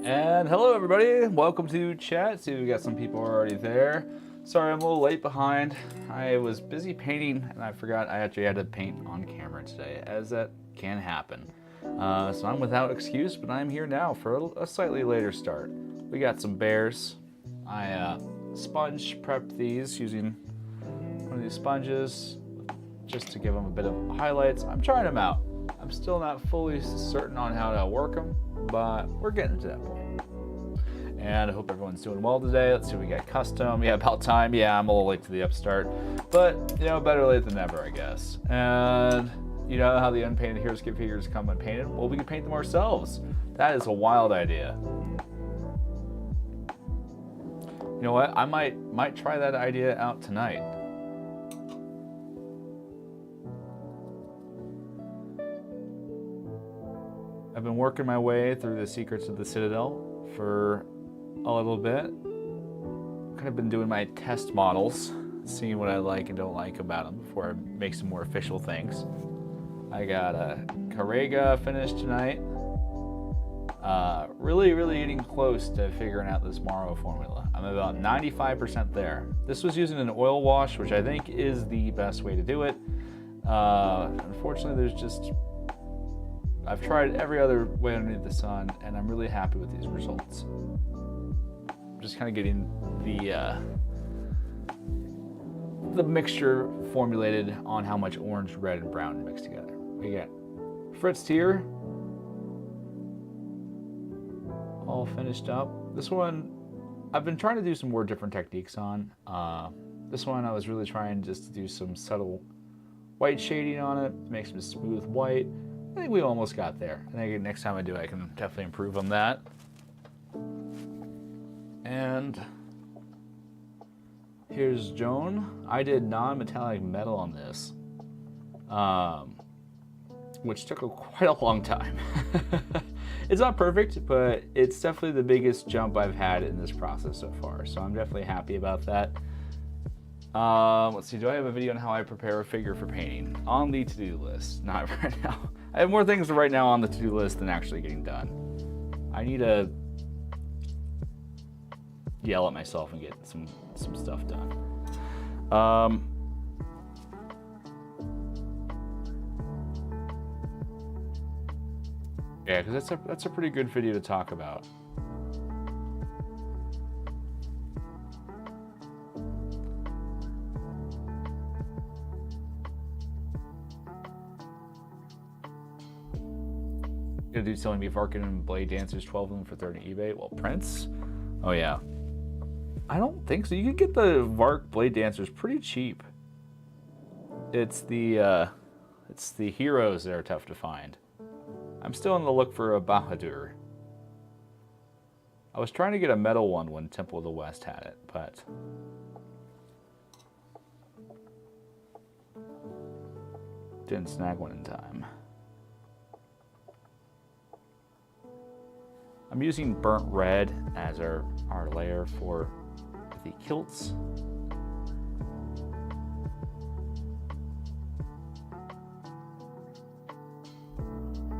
And hello everybody, welcome to chat. See, we got some people already there. Sorry I'm a little late behind. I was busy painting and I forgot I actually had to paint on camera today, as that can happen. So I'm without excuse, but I'm here now for a slightly later start. We got some bears. I sponge prepped these using one of these sponges just to give them a bit of highlights. I'm trying them out. I'm still not fully certain on how to work them, but we're getting to that point. And I hope everyone's doing well today. Let's see what we got custom. Yeah, about time. Yeah, I'm a little late to the upstart, but you know, better late than never, I guess. And you know how the unpainted Heroscape figures come unpainted? Well, we can paint them ourselves. That is a wild idea. You know what? I might try that idea out tonight. I've been working my way through the secrets of the Citadel for a little bit. Kind of been doing my test models, seeing what I like and don't like about them before I make some more official things. I got a Carrega finished tonight. Really getting close to figuring out this Morrow formula. I'm about 95% there. This was using an oil wash, which I think is the best way to do it. Unfortunately, I've tried every other way underneath the sun, and I'm really happy with these results. I'm just kind of getting the mixture formulated on how much orange, red, and brown mixed together. We got Fritz here, all finished up. This one, I've been trying to do some more different techniques on. This one, I was really trying just to do some subtle white shading on it, make some smooth white. I think we almost got there. I think next time I do, I can definitely improve on that. And here's Joan. I did non-metallic metal on this, which took quite a long time. It's not perfect, but it's definitely the biggest jump I've had in this process so far. So I'm definitely happy about that. Let's see, do I have a video on how I prepare a figure for painting? On the to-do list, not right now. I have more things right now on the to-do list than actually getting done. I need to yell at myself and get some stuff done. Yeah, because that's a pretty good video to talk about. Dude's telling me Varkin and Blade Dancers, 12 of them for 30 eBay. Well, Prince? Oh yeah. I don't think so. You can get the Vark Blade Dancers pretty cheap. It's the heroes that are tough to find. I'm still on the look for a Bahadur. I was trying to get a metal one when Temple of the West had it, but didn't snag one in time. I'm using burnt red as our layer for the kilts.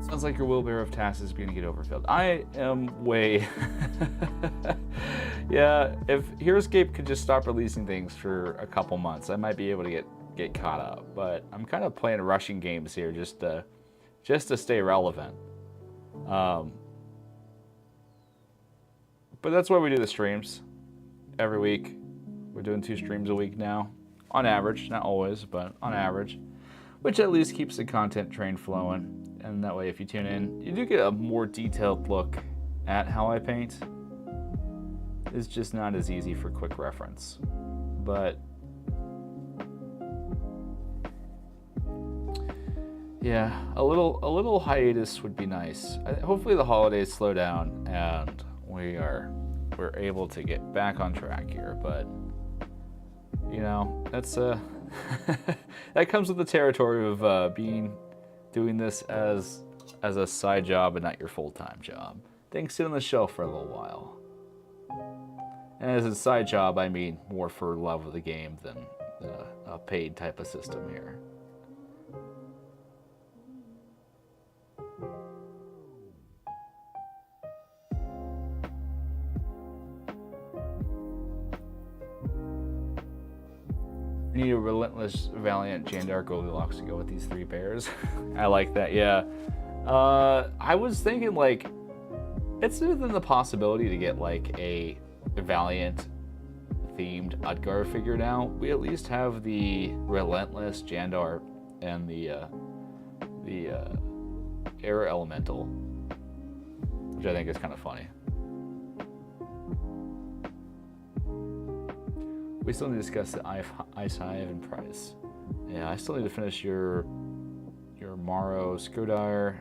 Sounds like your wheelbarrow of tasks is going to get overfilled. I am way... Yeah, if Heroscape could just stop releasing things for a couple months, I might be able to get caught up. But I'm kind of playing rushing games here just to stay relevant. But that's why we do the streams every week. We're doing 2 streams a week now, on average, not always, but on average, which at least keeps the content train flowing. And that way, if you tune in, you do get a more detailed look at how I paint. It's just not as easy for quick reference, but yeah, a little hiatus would be nice. Hopefully the holidays slow down and we're able to get back on track here, but you know, that's that comes with the territory of doing this as a side job and not your full-time job. Things sit on the shelf for a little while. And as a side job, I mean more for love of the game than a paid type of system here. We need a relentless, valiant Jandar Goldilocks to go with these 3 bears. I like that, yeah. I was thinking, like, it's within the possibility to get, like, a valiant themed Udgar figure now. We at least have the relentless Jandar and the air elemental, which I think is kind of funny. We still need to discuss the Ice Hive and price. Yeah, I still need to finish your Morrow Skodire.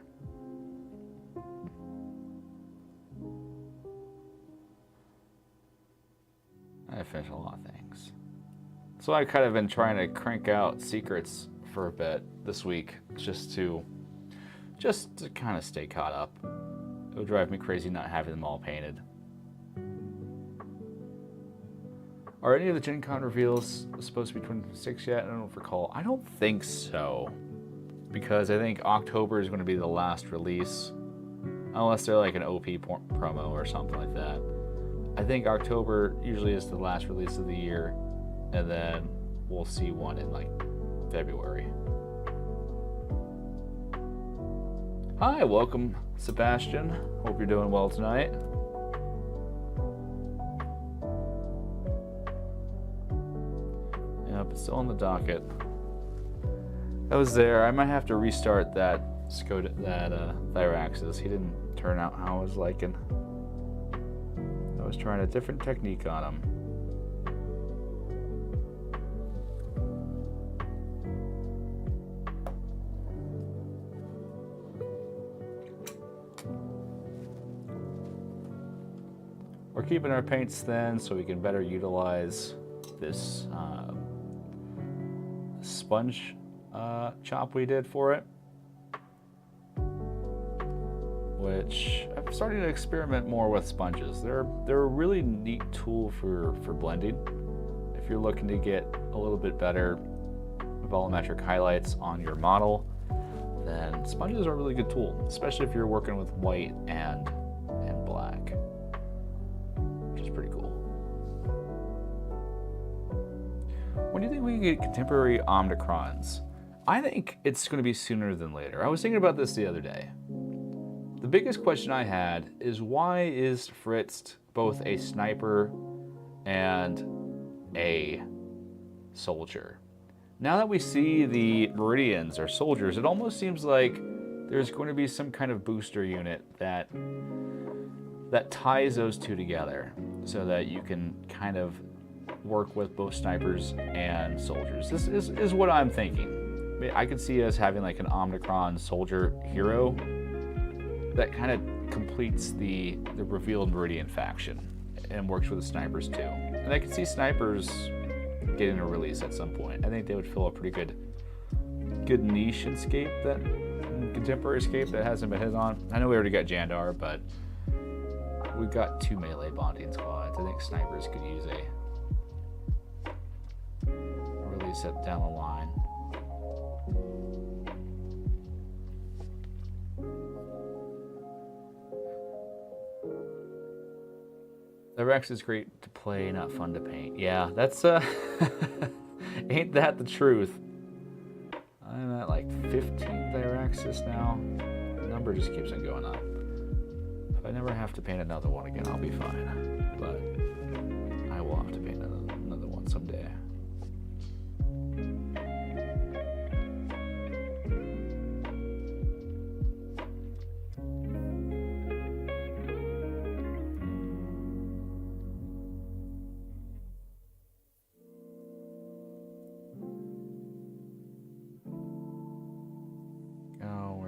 I finished a lot of things. So I kind of been trying to crank out secrets for a bit this week, just to kind of stay caught up. It would drive me crazy not having them all painted. Are any of the Gen Con reveals supposed to be 26 yet? I don't recall. I don't think so, because I think October is going to be the last release, unless they're like an OP promo or something like that. I think October usually is the last release of the year, and then we'll see one in like February. Hi, welcome Sebastian. Hope you're doing well tonight. Yep, it's still on the docket. I was there. I might have to restart that Thyraxis. He didn't turn out how I was liking. I was trying a different technique on him. We're keeping our paints thin so we can better utilize this sponge chop we did for it, which I'm starting to experiment more with sponges. They're a really neat tool for blending. If you're looking to get a little bit better volumetric highlights on your model, then sponges are a really good tool, especially if you're working with white and black, which is pretty cool. When do you think we can get contemporary Omnicrons? I think it's going to be sooner than later. I was thinking about this the other day. The biggest question I had is, why is Fritz both a sniper and a soldier? Now that we see the Meridians or soldiers, it almost seems like there's going to be some kind of booster unit that ties those two together so that you can kind of work with both snipers and soldiers. This is what I'm thinking. I could see us having like an Omnicron soldier hero that kind of completes the revealed Meridian faction and works with the snipers too. And I could see snipers getting a release at some point. I think they would fill a pretty good niche in contemporary scape that hasn't been hit on. I know we already got Jandar, but we've got 2 melee bonding squads. I think snipers could use a release down the line. The Rex is great to play, not fun to paint. Yeah, that's ain't that the truth? I'm at like 15 Thyraxis now. The number just keeps on going up. If I never have to paint another one again, I'll be fine. But I will have to paint another one someday.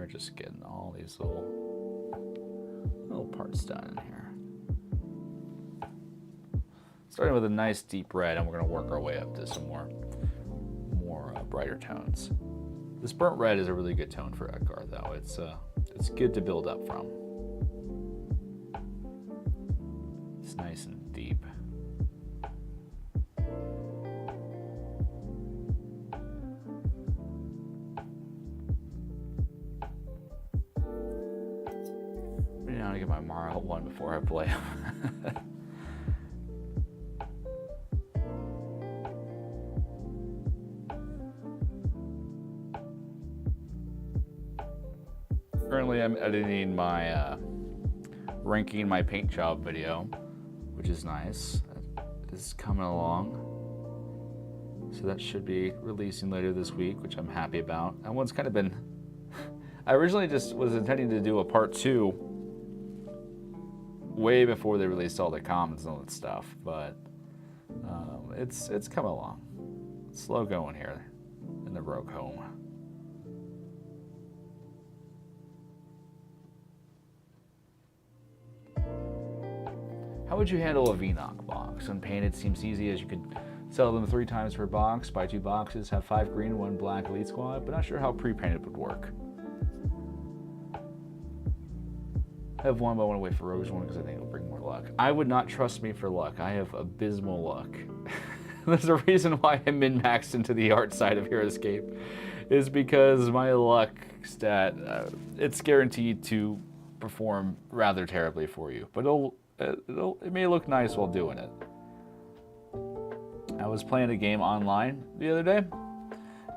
Just getting all these little parts done in here. Starting with a nice deep red, and we're going to work our way up to some more brighter tones. This burnt red is a really good tone for Edgar, though. It's good to build up from. It's nice and deep. I get my Morrow one before I play him. Currently, I'm editing my ranking my paint job video, which is nice. This is coming along. So that should be releasing later this week, which I'm happy about. That one's kind of been... I originally just was intending to do a part 2 way before they released all the comments and all that stuff, but it's coming along. Slow going here in the Rogue home. How would you handle a VNOC box? Unpainted seems easy, as you could sell them 3 times per box, buy 2 boxes, have 5 green, 1 black Elite Squad, but not sure how pre-painted would work. I have one, but I want to wait for Rogue's one because I think it'll bring more luck. I would not trust me for luck. I have abysmal luck. There's a reason why I min-maxed into the art side of Heroscape, is because my luck stat, it's guaranteed to perform rather terribly for you, but it may look nice while doing it. I was playing a game online the other day,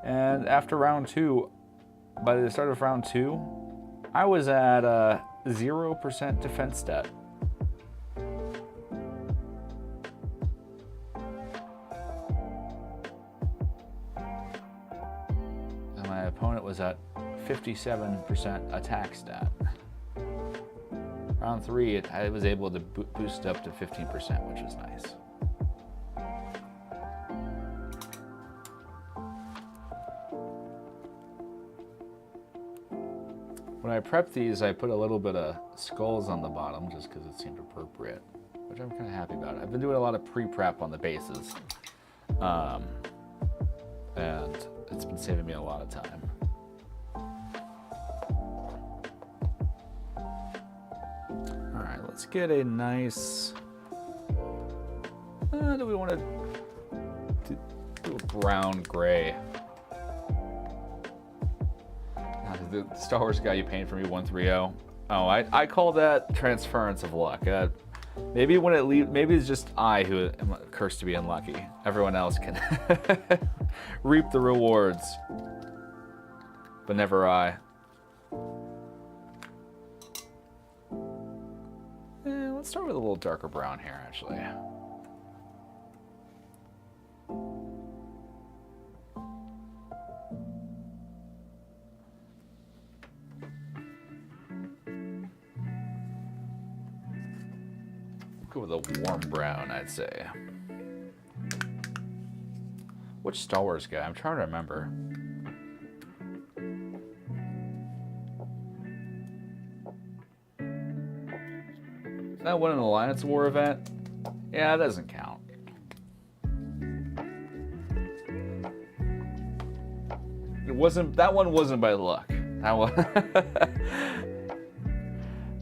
and after round 2, by the start of round 2, I was at 0% defense stat. And my opponent was at 57% attack stat. Round 3, I was able to boost up to 15%, which was nice. When I prep these, I put a little bit of skulls on the bottom just because it seemed appropriate, which I'm kind of happy about. I've been doing a lot of pre-prep on the bases, and it's been saving me a lot of time. All right, let's get a nice... do we want to do a brown gray? The Star Wars guy you painted for me, 130. Oh, I call that transference of luck. Maybe when it maybe it's just I who am cursed to be unlucky. Everyone else can reap the rewards, but never I. Let's start with a little darker brown here, actually. Go with a warm brown, I'd say. Which Star Wars guy? I'm trying to remember. That one an Alliance War event? Yeah, that doesn't count. That one wasn't by luck. That one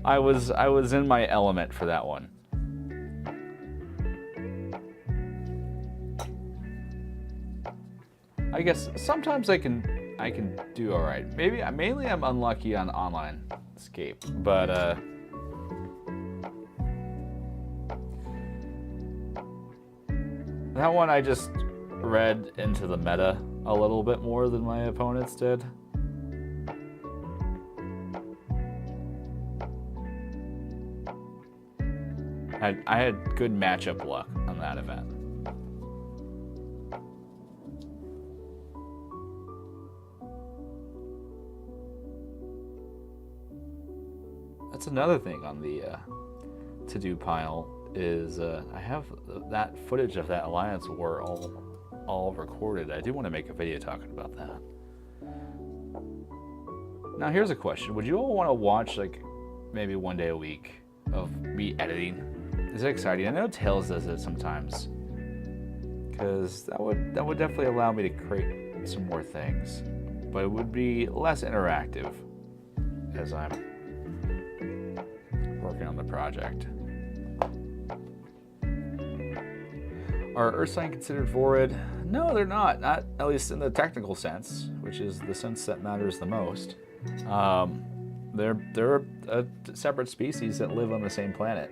I was in my element for that one. I guess sometimes I can do all right. Mainly I'm unlucky on online escape, but that one I just read into the meta a little bit more than my opponents did. I had good matchup luck on that event. That's another thing on the to-do pile is I have that footage of that Alliance War all recorded. I do want to make a video talking about that. Now here's a question. Would you all want to watch like maybe one day a week of me editing? Is it exciting? I know Tails does it sometimes, because that would definitely allow me to create some more things, but it would be less interactive as I'm working on the project. Are Earthsign considered void? No, they're not. Not at least in the technical sense, which is the sense that matters the most. They're a separate species that live on the same planet.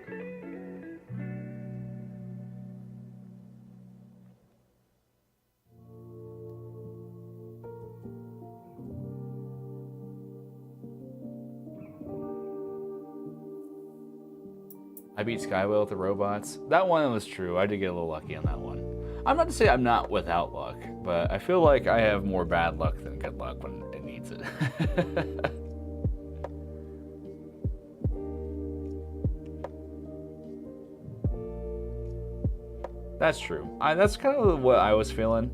I beat Skyway with the robots. That one was true. I did get a little lucky on that one. I'm not to say I'm not without luck, but I feel like I have more bad luck than good luck when it needs it. That's true. That's kind of what I was feeling.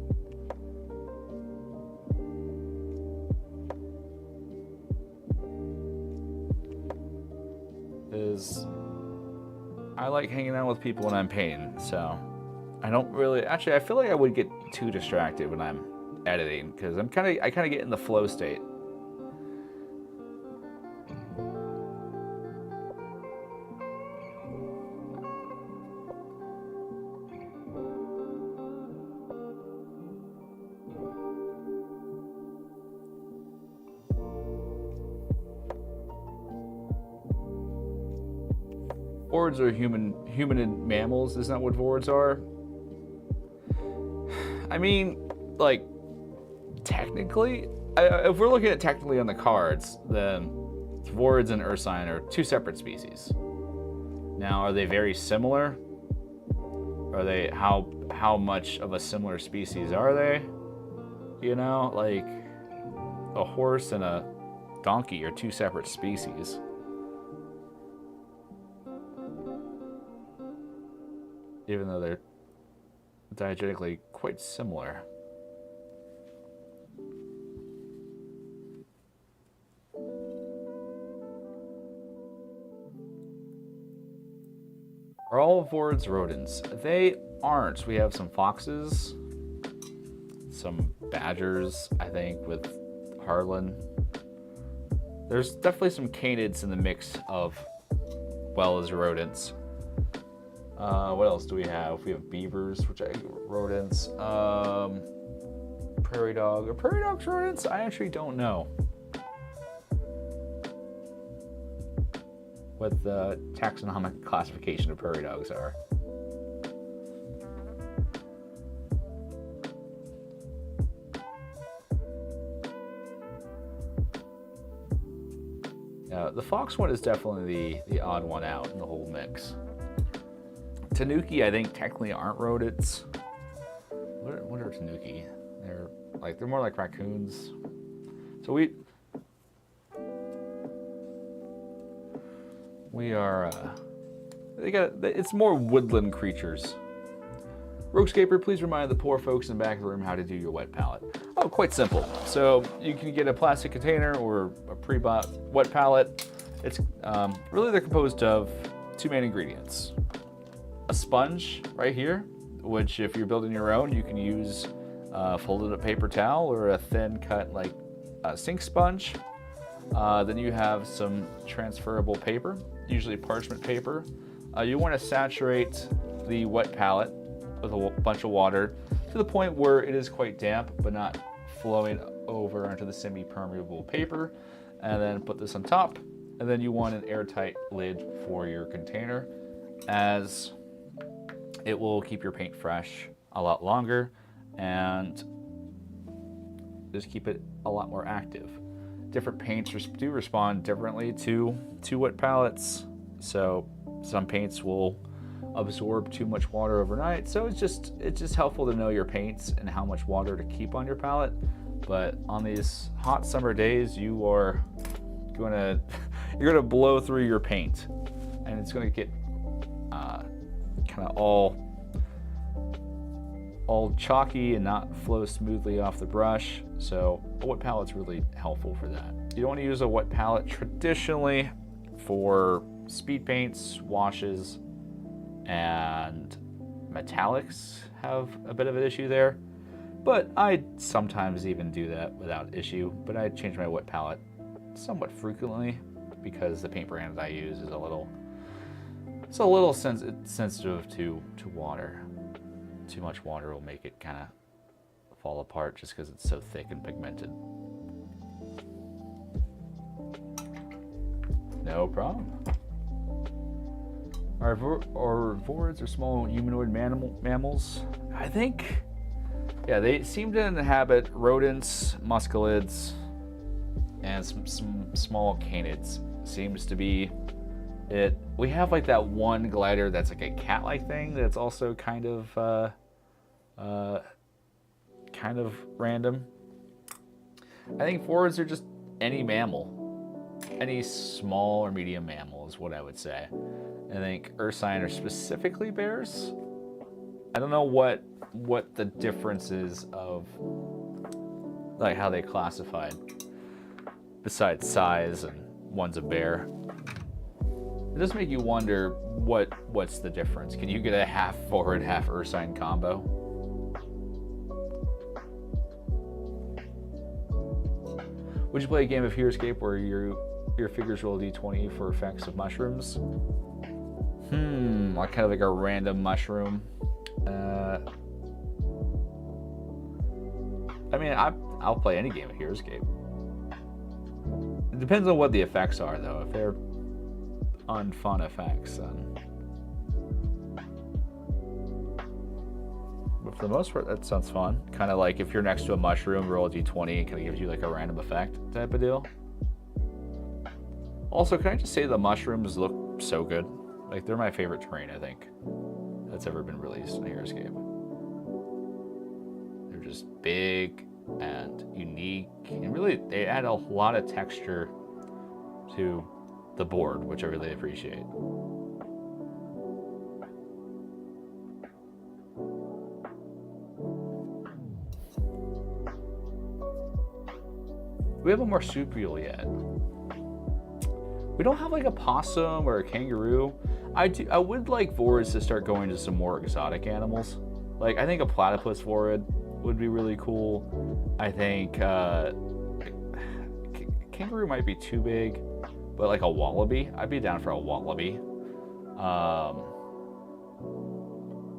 I like hanging out with people when I'm painting, so I don't really. Actually, I feel like I would get too distracted when I'm editing because I kind of get in the flow state. Vords are humanid mammals. Isn't that what Vords are? I mean, like, technically, if we're looking at technically on the cards, then Vords and Ursine are two separate species. Now, are they very similar? Are they, how much of a similar species are they? You know, like, a horse and a donkey are two separate species. Even though they're diegetically quite similar. Are all Vords rodents? They aren't. We have some foxes, some badgers, I think, with Harlan. There's definitely some canids in the mix of, well, as rodents. What else do we have? We have beavers, which are rodents. Prairie dog. Are prairie dogs rodents? I actually don't know what the taxonomic classification of prairie dogs are. Yeah, the fox one is definitely the odd one out in the whole mix. Tanuki, I think, technically aren't rodents. What are tanuki? They're more like raccoons. So we are. It's more woodland creatures. Roguescaper, please remind the poor folks in the back of the room how to do your wet palette. Oh, quite simple. So you can get a plastic container or a pre-bought wet palette. It's really they're composed of two main ingredients. A sponge right here, which if you're building your own, you can use folded up paper towel or a thin cut like sink sponge. Then you have some transferable paper, usually parchment paper. You want to saturate the wet palette with a bunch of water to the point where it is quite damp but not flowing over onto the semi-permeable paper, and then put this on top. And then you want an airtight lid for your container, as it will keep your paint fresh a lot longer and just keep it a lot more active. Different paints do respond differently to wet palettes. So some paints will absorb too much water overnight. So it's just helpful to know your paints and how much water to keep on your palette. But on these hot summer days, you're gonna blow through your paint, and it's gonna get kind of all chalky and not flow smoothly off the brush. So a wet palette's really helpful for that. You don't want to use a wet palette traditionally for speed paints, washes, and metallics have a bit of an issue there. But I sometimes even do that without issue. But I change my wet palette somewhat frequently because the paint brand that I use is a little sensitive to water. Too much water will make it kind of fall apart just because it's so thick and pigmented. No problem. Are Vords or small humanoid mammals? I think, yeah, they seem to inhabit rodents, muscelids, and some small canids. Seems to be We have like that one glider that's like a cat-like thing that's also kind of random. I think forwards are just any mammal, any small or medium mammal is what I would say. I think Ursine are specifically bears. I don't know what the difference is of like how they classified besides size and one's a bear. It does make you wonder what's the difference. Can you get a half forward, half Ursine combo? Would you play a game of Heroscape where your figures roll a d20 for effects of mushrooms? Like kind of like a random mushroom. I mean, I'll play any game of Heroscape. It depends on what the effects are, though. If they're unfun effects, then. But for the most part, that sounds fun. Kind of like if you're next to a mushroom, roll a d20, it kind of gives you like a random effect type of deal. Also, can I just say the mushrooms look so good? Like, they're my favorite terrain, I think, that's ever been released in Heroscape. They're just big and unique, and really, they add a lot of texture to the board, which I really appreciate. We have a marsupial yet. We don't have like a possum or a kangaroo. I would like Vorids to start going to some more exotic animals. Like, I think a platypus Vorid would be really cool. I think kangaroo might be too big, but like a wallaby, I'd be down for a wallaby.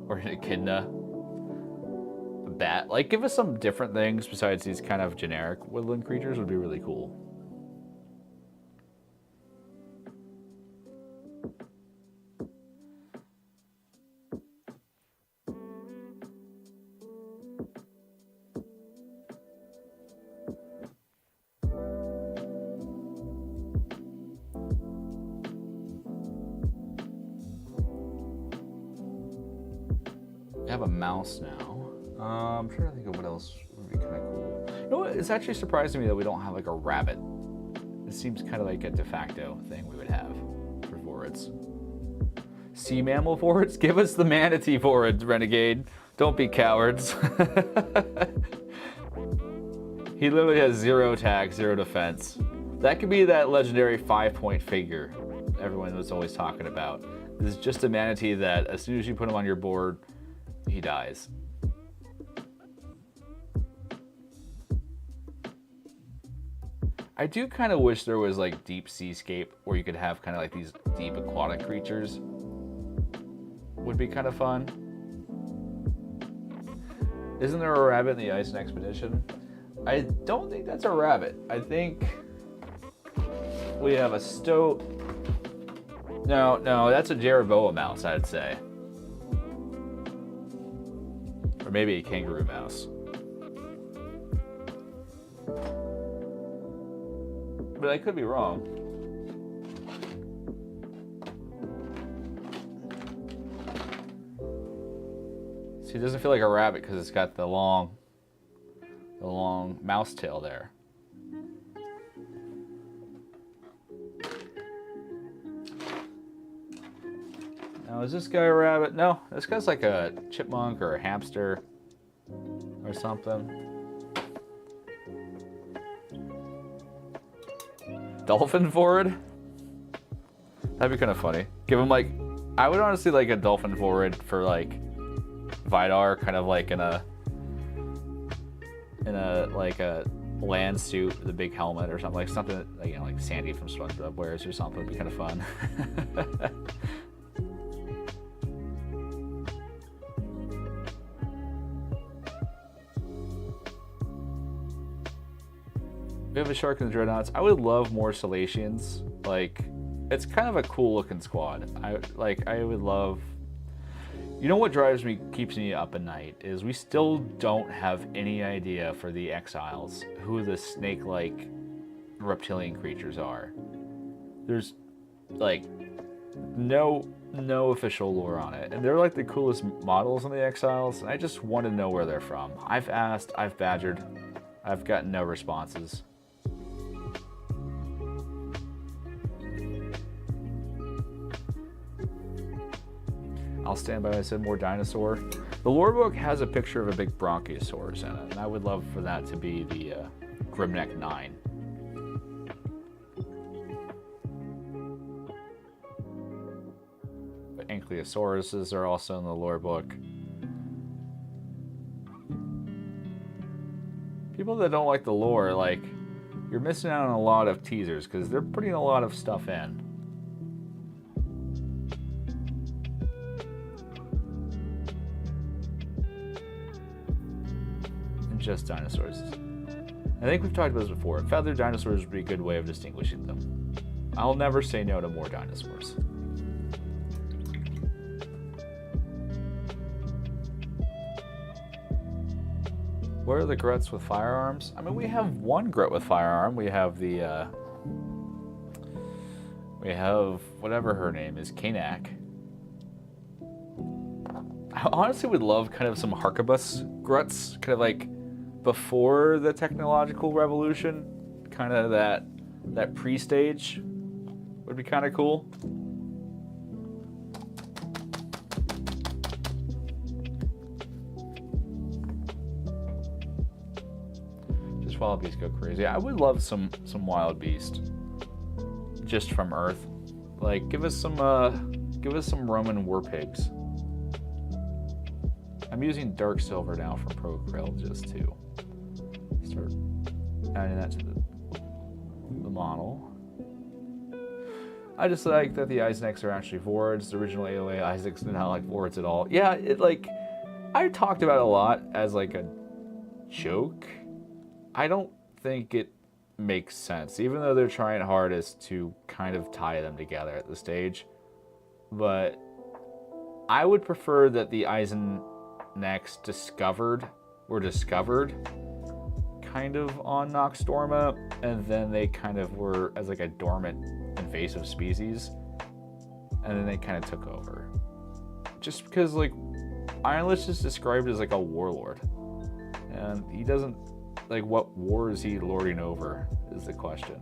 Or an echidna. A bat. Like, give us some different things besides these kind of generic woodland creatures would be really cool. We have a mouse now. I'm trying to think of what else would be kind of cool. You know what? It's actually surprising me that we don't have like a rabbit. It seems kind of like a de facto thing we would have for Vorids. Sea mammal Vorids? Give us the manatee Vorids, Renegade. Don't be cowards. He literally has 0 attack, 0 defense. That could be that legendary 5-point figure everyone was always talking about. This is just a manatee that as soon as you put him on your board, he dies. I do kind of wish there was like deep seascape where you could have kind of like these deep aquatic creatures. Would be kind of fun. Isn't there a rabbit in the Ice and Expedition? I don't think that's a rabbit. I think we have a stoat. No, that's a Jeroboa mouse, I'd say. Or maybe a kangaroo mouse. But I could be wrong. See, it doesn't feel like a rabbit because it's got the long mouse tail there. Now, is this guy a rabbit? No, this guy's like a chipmunk or a hamster or something. Dolphin Vorid? That'd be kind of funny. Give him like, I would honestly like a dolphin Vorid for like Vidar, kind of like in a like a land suit with a big helmet or something, like something like, you know, like Sandy from SpongeBob wears or something. It'd be kind of fun. We have a shark in the Dreadnoughts. I would love more Salacians. Like, it's kind of a cool looking squad. I would love. You know what keeps me up at night is we still don't have any idea for the Exiles who the snake-like reptilian creatures are. There's like no official lore on it, and they're like the coolest models in the Exiles, and I just want to know where they're from. I've asked, I've badgered, I've gotten no responses. I'll stand by what I said, more dinosaur. The lore book has a picture of a big Bronchiosaurus in it, and I would love for that to be the Grimneck 9. But Ankylosaurus are also in the lore book. People that don't like the lore, like, you're missing out on a lot of teasers because they're putting a lot of stuff in. Just dinosaurs. I think we've talked about this before. Feathered dinosaurs would be a good way of distinguishing them. I'll never say no to more dinosaurs. What are the Gruts with firearms? I mean, we have one Grut with firearm. We have the, we have whatever her name is, Kanak. I honestly would love kind of some Harkabus Gruts, kind of like before the technological revolution, kind of that pre-stage would be kind of cool. Just wild beasts go crazy. I would love some wild beast, just from Earth. Like give us some Roman war pigs. I'm using dark silver now from Pro Krill just to start adding that to the model. I just like that the Isaacs are actually Vords. The original AOA Isaacs did not like Vords at all. Yeah, it like I talked about it a lot as like a joke. I don't think it makes sense, even though they're trying hardest to kind of tie them together at the stage. But I would prefer that the Eisenachs were discovered kind of on Noxtorma, and then they kind of were as like a dormant invasive species, and then they kind of took over. Just because like Ironlich is described as like a warlord, and he doesn't like what war is he lording over is the question.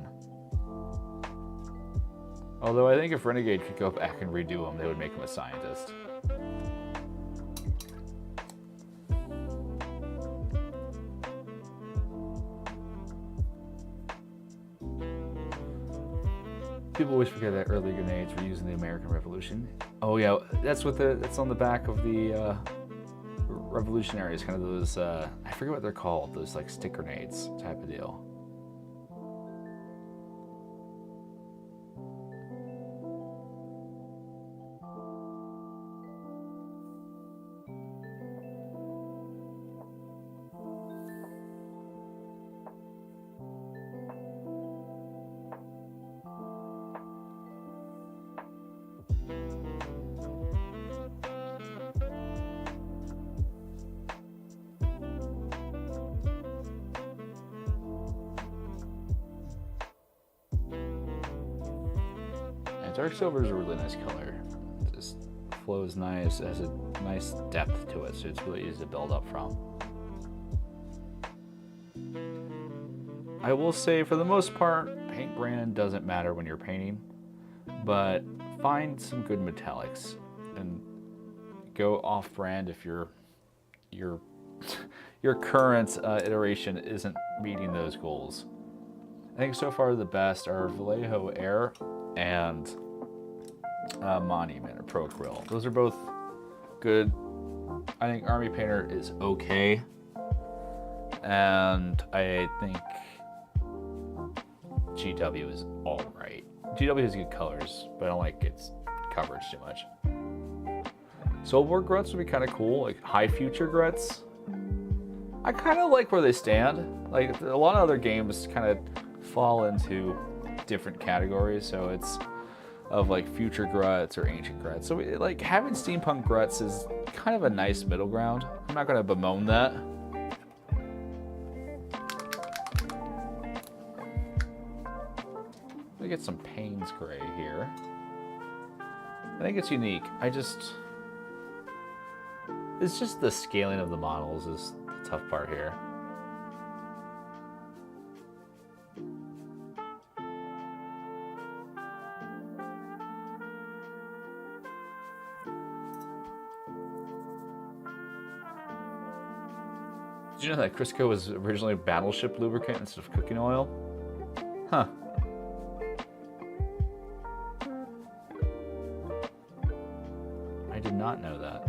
Although I think if Renegade could go back and redo him, they would make him a scientist. People always forget that early grenades were used in the American Revolution. Oh yeah, that's on the back of the revolutionaries, kind of those, I forget what they're called, those like stick grenades type of deal. Dark silver is a really nice color. It just flows nice, has a nice depth to it, so it's really easy to build up from. I will say, for the most part, paint brand doesn't matter when you're painting, but find some good metallics and go off-brand if your current iteration isn't meeting those goals. I think so far the best are Vallejo Air and Monument or Pro Krill. Those are both good. I think Army Painter is okay, and I think GW is alright. GW has good colors, but I don't like its coverage too much. Soul War Gruts would be kind of cool, like high future Gruts. I kind of like where they stand. Like a lot of other games kind of fall into different categories, so it's of like future Gruts or ancient Gruts. So like having steampunk Gruts is kind of a nice middle ground. I'm not going to bemoan that. Let me get some Payne's Gray here. I think it's unique. It's just the scaling of the models is the tough part here. Did you know that Crisco was originally battleship lubricant instead of cooking oil? Huh. I did not know that.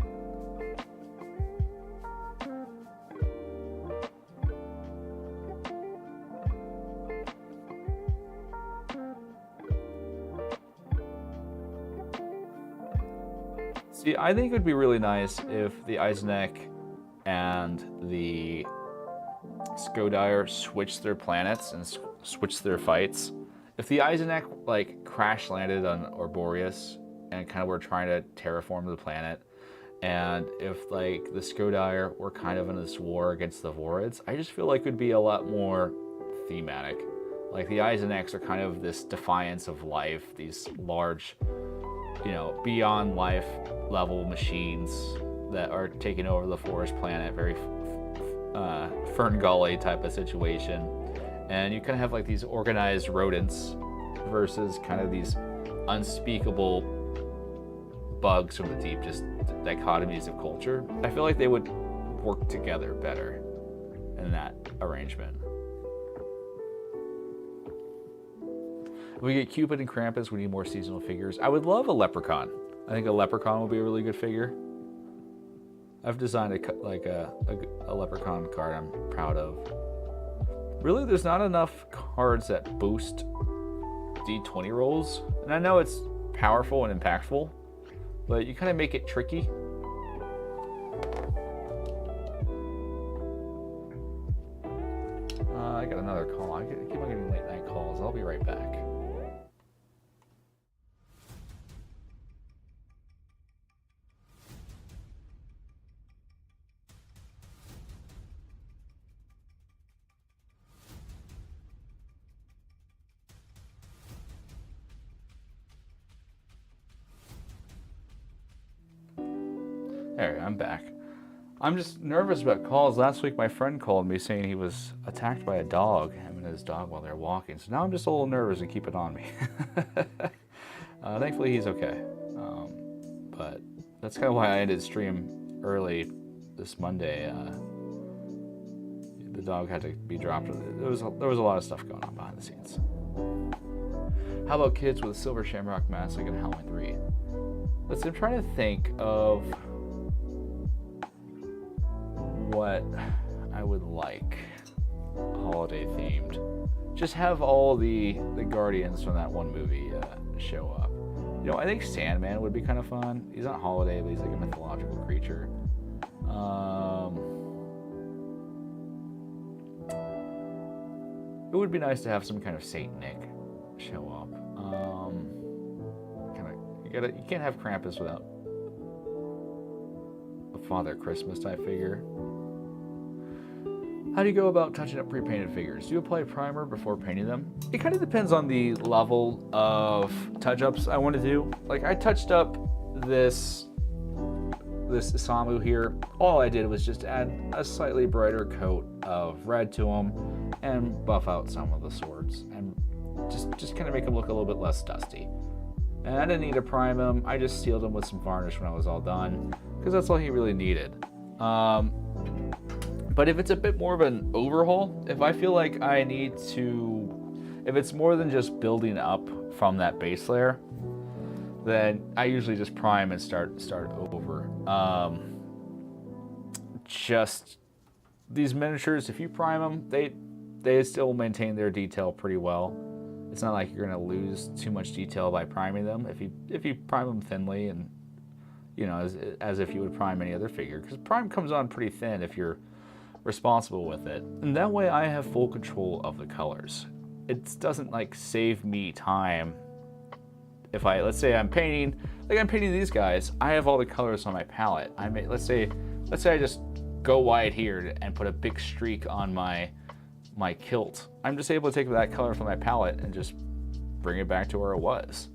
See, I think it would be really nice if the Eisenach and the Scodire switched their planets and switched their fights. If the Eisenach like crash landed on Orboreus and kind of were trying to terraform the planet, and if like the Scodire were kind of in this war against the Vorids, I just feel like it would be a lot more thematic. Like the Eisenachs are kind of this defiance of life, these large, you know, beyond life level machines that are taking over the forest planet, very Fern Gully type of situation. And you kind of have like these organized rodents versus kind of these unspeakable bugs from the deep, just dichotomies of culture. I feel like they would work together better in that arrangement. If we get Cupid and Krampus, we need more seasonal figures. I would love a leprechaun. I think a leprechaun would be a really good figure. I've designed a leprechaun card I'm proud of. Really, there's not enough cards that boost D20 rolls. And I know it's powerful and impactful, but you kind of make it tricky. I got another call. I keep on getting late night calls. I'll be right back. There, I'm back. I'm just nervous about calls. Last week my friend called me saying he was attacked by a dog, him and his dog, while they're walking. So now I'm just a little nervous and keep it on me. Thankfully he's okay. But that's kind of why I ended stream early this Monday. The dog had to be dropped. There was a lot of stuff going on behind the scenes. How about kids with a silver shamrock mask like in Halloween 3? Listen, I'm trying to think of what I would like holiday themed. Just have all the Guardians from that one movie show up. You know, I think Sandman would be kind of fun. He's not holiday, but he's like a mythological creature. It would be nice to have some kind of Saint Nick show up. You can't have Krampus without a Father Christmas type figure. How do you go about touching up pre-painted figures? Do you apply primer before painting them? It kind of depends on the level of touch-ups I want to do. Like I touched up this Isamu here. All I did was just add a slightly brighter coat of red to them and buff out some of the swords and just kind of make them look a little bit less dusty. And I didn't need to prime him. I just sealed him with some varnish when I was all done because that's all he really needed. But if it's a bit more of an overhaul, if I feel like I need to, if it's more than just building up from that base layer, then I usually just prime and start over. Just these miniatures, if you prime them, they still maintain their detail pretty well. It's not like you're gonna lose too much detail by priming them if you prime them thinly and, you know, as if you would prime any other figure, because prime comes on pretty thin if you're responsible with it, and that way I have full control of the colors. It doesn't like save me time. If let's say I'm painting these guys, I have all the colors on my palette. Let's say I just go wide here and put a big streak on my kilt. I'm just able to take that color from my palette and just bring it back to where it was.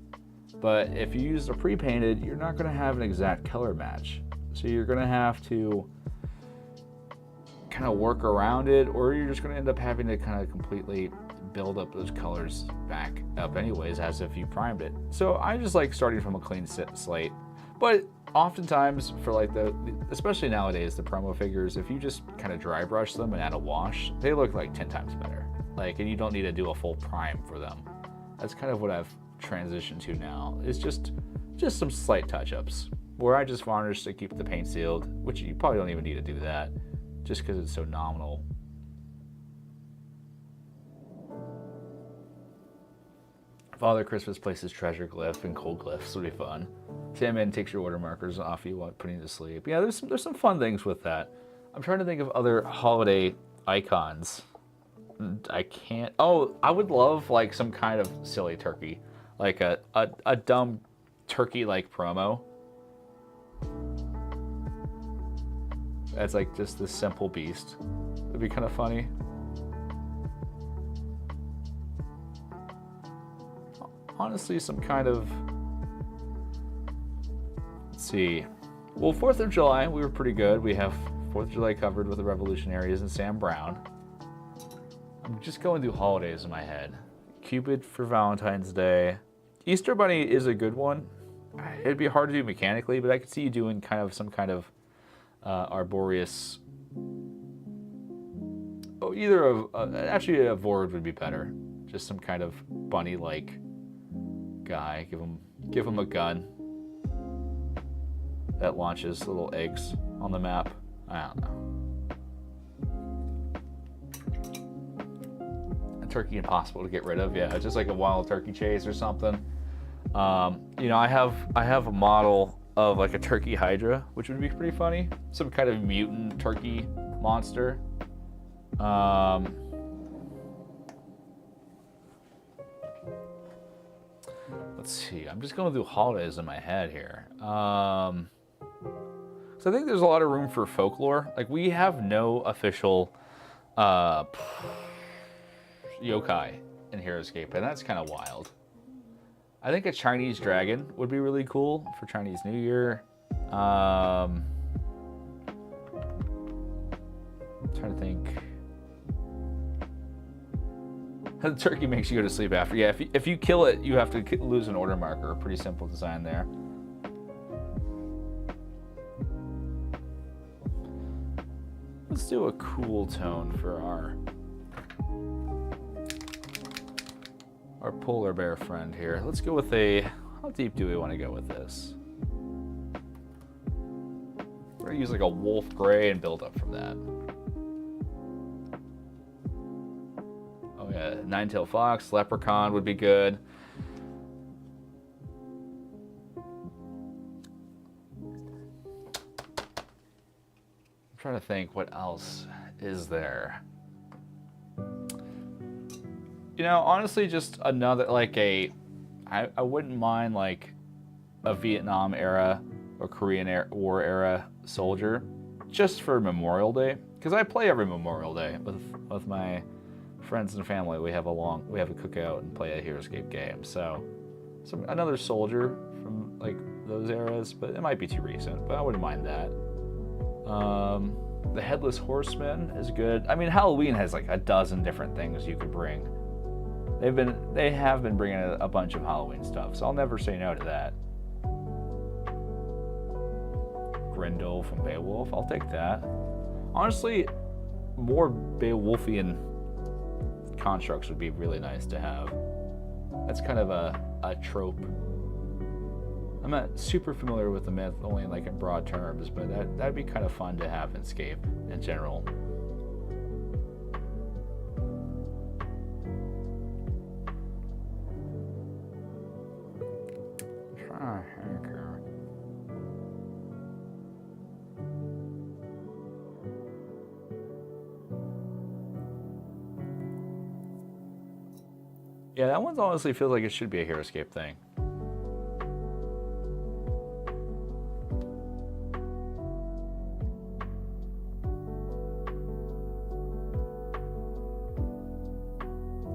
But if you use a pre-painted, you're not going to have an exact color match. So you're going to have to kind of work around it, or you're just going to end up having to kind of completely build up those colors back up anyways, as if you primed it. So I just like starting from a clean slate. But oftentimes for like especially nowadays, the promo figures, if you just kind of dry brush them and add a wash, they look like 10 times better. Like, and you don't need to do a full prime for them. That's kind of what I've transitioned to now. It's just some slight touch-ups where I just varnish to keep the paint sealed, which you probably don't even need to do that just because it's so nominal. Father Christmas places treasure glyph and cold glyphs would be fun. Sandman takes your order markers off you while putting you to sleep. Yeah, there's some fun things with that. I'm trying to think of other holiday icons. I can't. Oh, I would love like some kind of silly turkey, like a dumb turkey like promo. That's like just this simple beast. It'd be kind of funny. Honestly, some kind of, let's see. Well, 4th of July, we were pretty good. We have 4th of July covered with the Revolutionaries and Sam Brown. I'm just going through holidays in my head. Cupid for Valentine's Day. Easter Bunny is a good one. It'd be hard to do mechanically, but I could see you doing kind of some kind of arboreous. Oh, either actually a Vord would be better. Just some kind of bunny-like guy. Give him a gun that launches little eggs on the map. I don't know. A turkey impossible to get rid of. Yeah, just like a wild turkey chase or something. You know, I have a model of like a turkey hydra, which would be pretty funny. Some kind of mutant turkey monster. Let's see. I'm just going through holidays in my head here. So I think there's a lot of room for folklore. Like, we have no official yokai in Heroscape, and that's kind of wild. I think a Chinese dragon would be really cool for Chinese New Year. I'm trying to think. The turkey makes you go to sleep after. Yeah, if you kill it, you have to lose an order marker. Pretty simple design there. Let's do a cool tone for our polar bear friend here. Let's go with how deep do we want to go with this? We're gonna use like a wolf gray and build up from that. Oh yeah, nine-tailed fox, leprechaun would be good. I'm trying to think what else is there. You know, honestly, just another, like I wouldn't mind like a Vietnam era or Korean War era soldier just for Memorial Day. Because I play every Memorial Day with my friends and family. We have a cookout and play a Heroscape game. So another soldier from like those eras, but it might be too recent, but I wouldn't mind that. The Headless Horseman is good. I mean, Halloween has like a dozen different things you could bring. They have been bringing a bunch of Halloween stuff, so I'll never say no to that. Grendel from Beowulf, I'll take that. Honestly, more Beowulfian constructs would be really nice to have. That's kind of a trope. I'm not super familiar with the myth, only like in broad terms, but that'd be kind of fun to have in Scape in general. Yeah, that one honestly feels like it should be a Heroscape thing.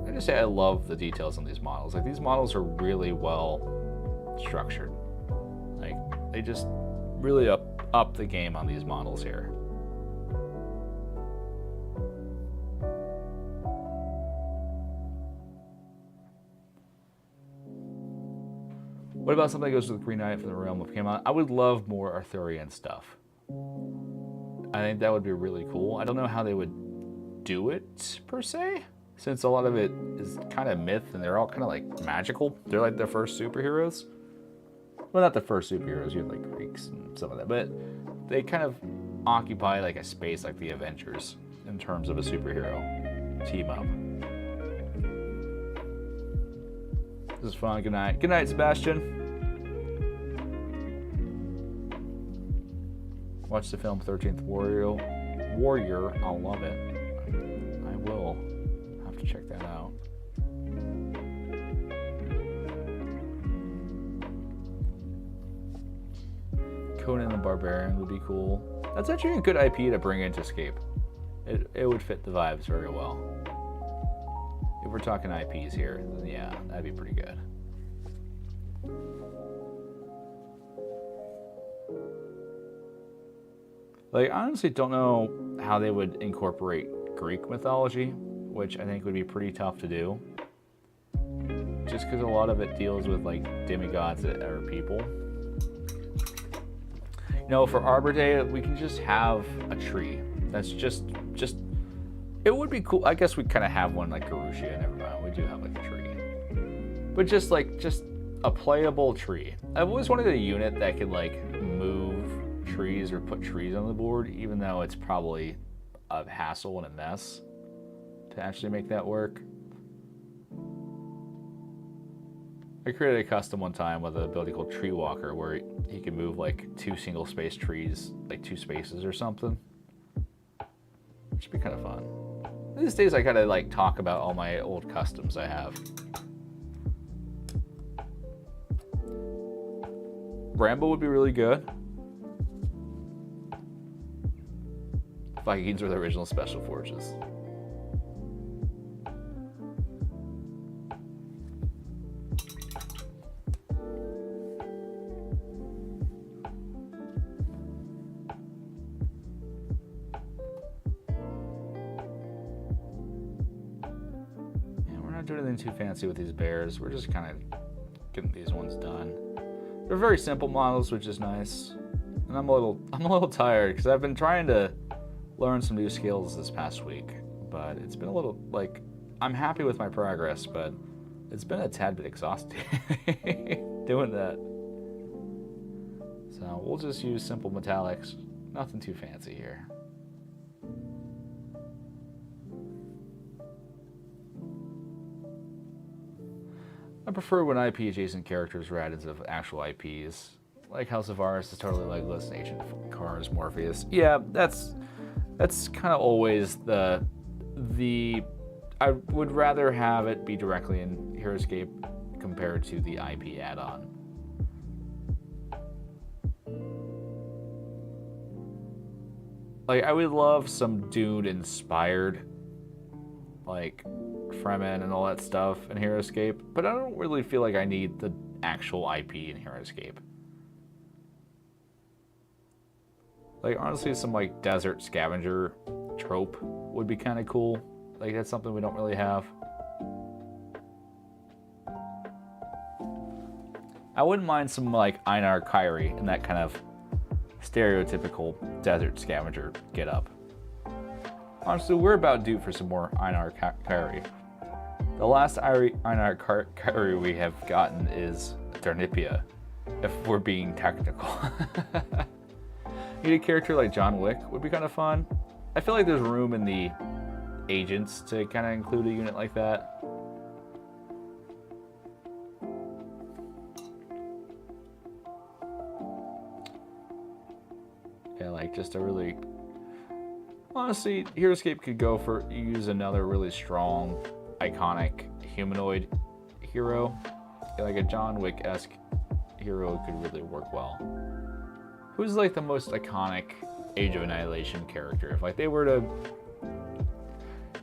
I just say I love the details on these models. Like, these models are really well structured. Like, they just really up the game on these models here. What about something that goes with Green Knight from the realm of Camelot? I would love more Arthurian stuff. I think that would be really cool. I don't know how they would do it, per se, since a lot of it is kind of myth and they're all kind of like magical. They're like the first superheroes. Well, not the first superheroes, you have like Greeks and some of that, but they kind of occupy like a space like the Avengers in terms of a superhero team up. This is fun. Good night. Good night, Sebastian. Watch the film 13th Warrior. I'll love it. I will have to check that out. Conan the Barbarian would be cool. That's actually a good IP to bring into Escape. It would fit the vibes very well. If we're talking IPs here, then yeah, that'd be pretty good. Like, I honestly don't know how they would incorporate Greek mythology, which I think would be pretty tough to do. Just because a lot of it deals with, like, demigods that are people. You know, for Arbor Day, we can just have a tree. That's just it would be cool. I guess we kind of have one like Garushia, never mind. We do have like a tree. But just a playable tree. I've always wanted a unit that could like move trees or put trees on the board, even though it's probably a hassle and a mess to actually make that work. I created a custom one time with an ability called Tree Walker where he can move like 2 single space trees, like 2 spaces or something. Which would be kind of fun. These days I gotta like talk about all my old customs I have. Rambo would be really good. Vikings were the original special forces. Doing anything too fancy with these bears. We're just kind of getting these ones done. They're very simple models, which is nice. And I'm a little tired because I've been trying to learn some new skills this past week, but it's been a little like I'm happy with my progress, but it's been a tad bit exhausting doing that. So we'll just use simple metallics. Nothing too fancy here. I prefer when IP adjacent characters are added to actual IPs. Like House of Varus is totally legless, and Ancient Cars Morpheus. Yeah, that's kind of always the I would rather have it be directly in Heroscape compared to the IP add-on. Like, I would love some Dune-inspired, like, Fremen and all that stuff in Heroscape, but I don't really feel like I need the actual IP in Heroscape. Like, honestly, some, like, desert scavenger trope would be kind of cool. Like, that's something we don't really have. I wouldn't mind some, like, Einar Kyrie in that kind of stereotypical desert scavenger get-up. Honestly, we're about due for some more Einar Kyrie. The last Einar Kyrie we have gotten is Darnipia, if we're being technical. Need a character like John Wick would be kind of fun. I feel like there's room in the agents to kind of include a unit like that. Yeah, like just a really... Honestly, Heroscape could go for use another really strong, iconic humanoid hero. Like a John Wick-esque hero could really work well. Who's like the most iconic Age of Annihilation character? If like they were to,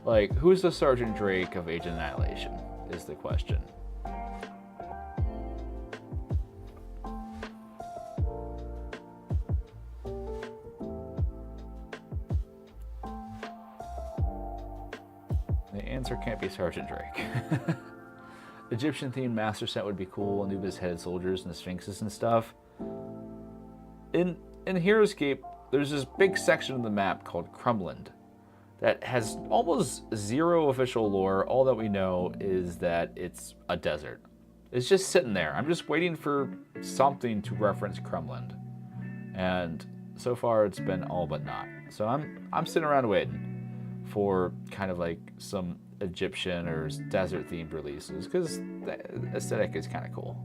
like, who's the Sergeant Drake of Age of Annihilation is the question. answer can't be Sergeant Drake. Egyptian-themed master set would be cool. Anubis-headed soldiers and the sphinxes and stuff. In Heroscape, there's this big section of the map called Crumland that has almost zero official lore. All that we know is that it's a desert. It's just sitting there. I'm just waiting for something to reference Crumland. And so far it's been all but not. So I'm sitting around waiting for kind of like some Egyptian or desert themed releases because the aesthetic is kind of cool.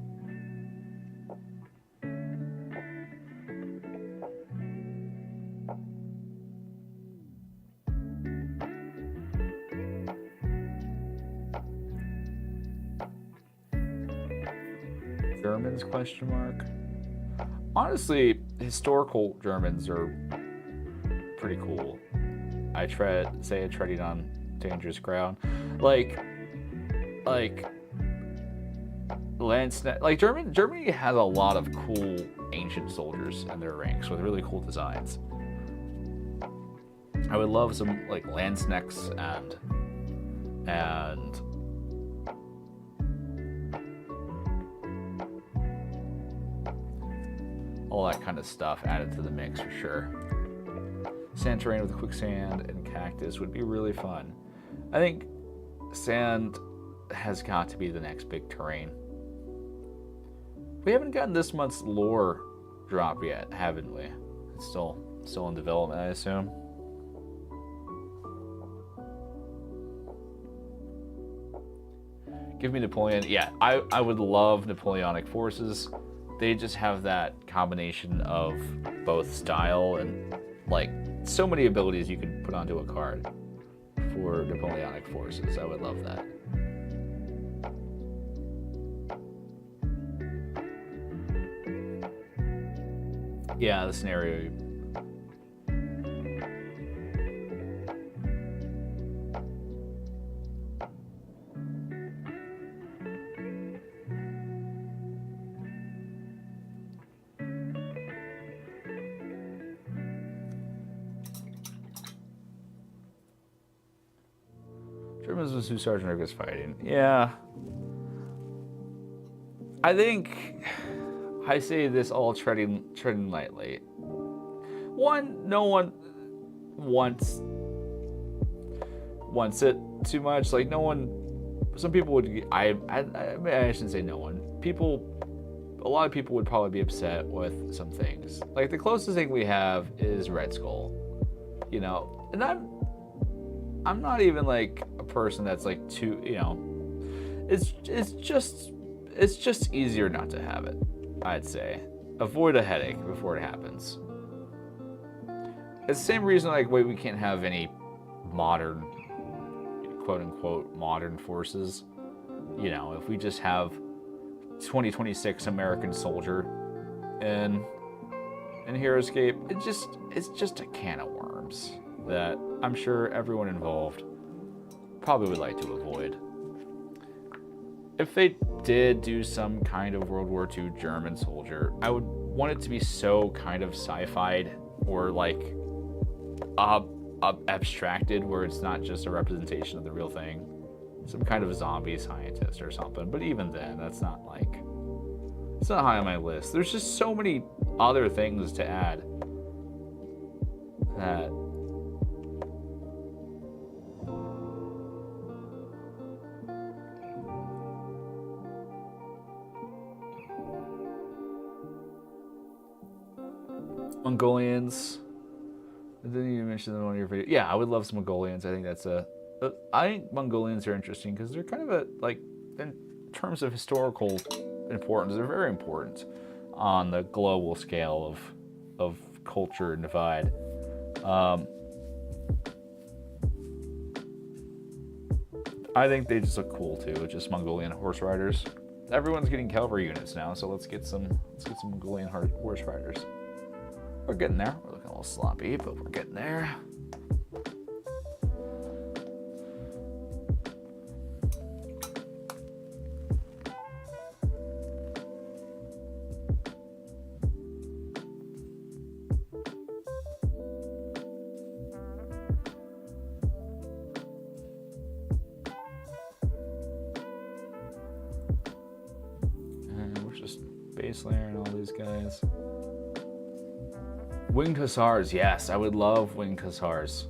Germans, question mark. Honestly, historical Germans are pretty cool. I treading on dangerous ground. Like Germany has a lot of cool ancient soldiers in their ranks with really cool designs. I would love some like Landsknechts and all that kind of stuff added to the mix for sure. Sand terrain with quicksand and cactus would be really fun. I think sand has got to be the next big terrain. We haven't gotten this month's lore drop yet, haven't we? It's still in development, I assume. Give me Napoleon. Yeah, I would love Napoleonic forces. They just have that combination of both style and like so many abilities you can put onto a card for Napoleonic forces. I would love that. Yeah, the scenario. Germans was who Sergeant Drake was fighting. Yeah. I think I say this all treading lightly. One, no one wants it too much. Like no one. Some people would. I shouldn't say no one. A lot of people would probably be upset with some things. Like the closest thing we have is Red Skull. You know, and I'm not even like a person that's like too. You know, it's just easier not to have it. I'd say avoid a headache before it happens. It's the same reason like why we can't have any modern, quote unquote, modern forces. You know, if we just have 2026 American soldier in Heroscape, it's just a can of worms that I'm sure everyone involved probably would like to avoid. If they did do some kind of World War II German soldier, I would want it to be so kind of sci-fi'd or like abstracted where it's not just a representation of the real thing. Some kind of zombie scientist or something. But even then, it's not high on my list. There's just so many other things to add that Mongolians. Didn't you mention them on your video? Yeah, I would love some Mongolians. I think I think Mongolians are interesting because they're kind of in terms of historical importance, they're very important on the global scale of culture and divide. I think they just look cool too, just Mongolian horse riders. Everyone's getting cavalry units now, so let's get some Mongolian horse riders. We're getting there. We're looking a little sloppy, but we're getting there. Slayer and all these guys. Winged Hussars, yes, I would love Winged Hussars.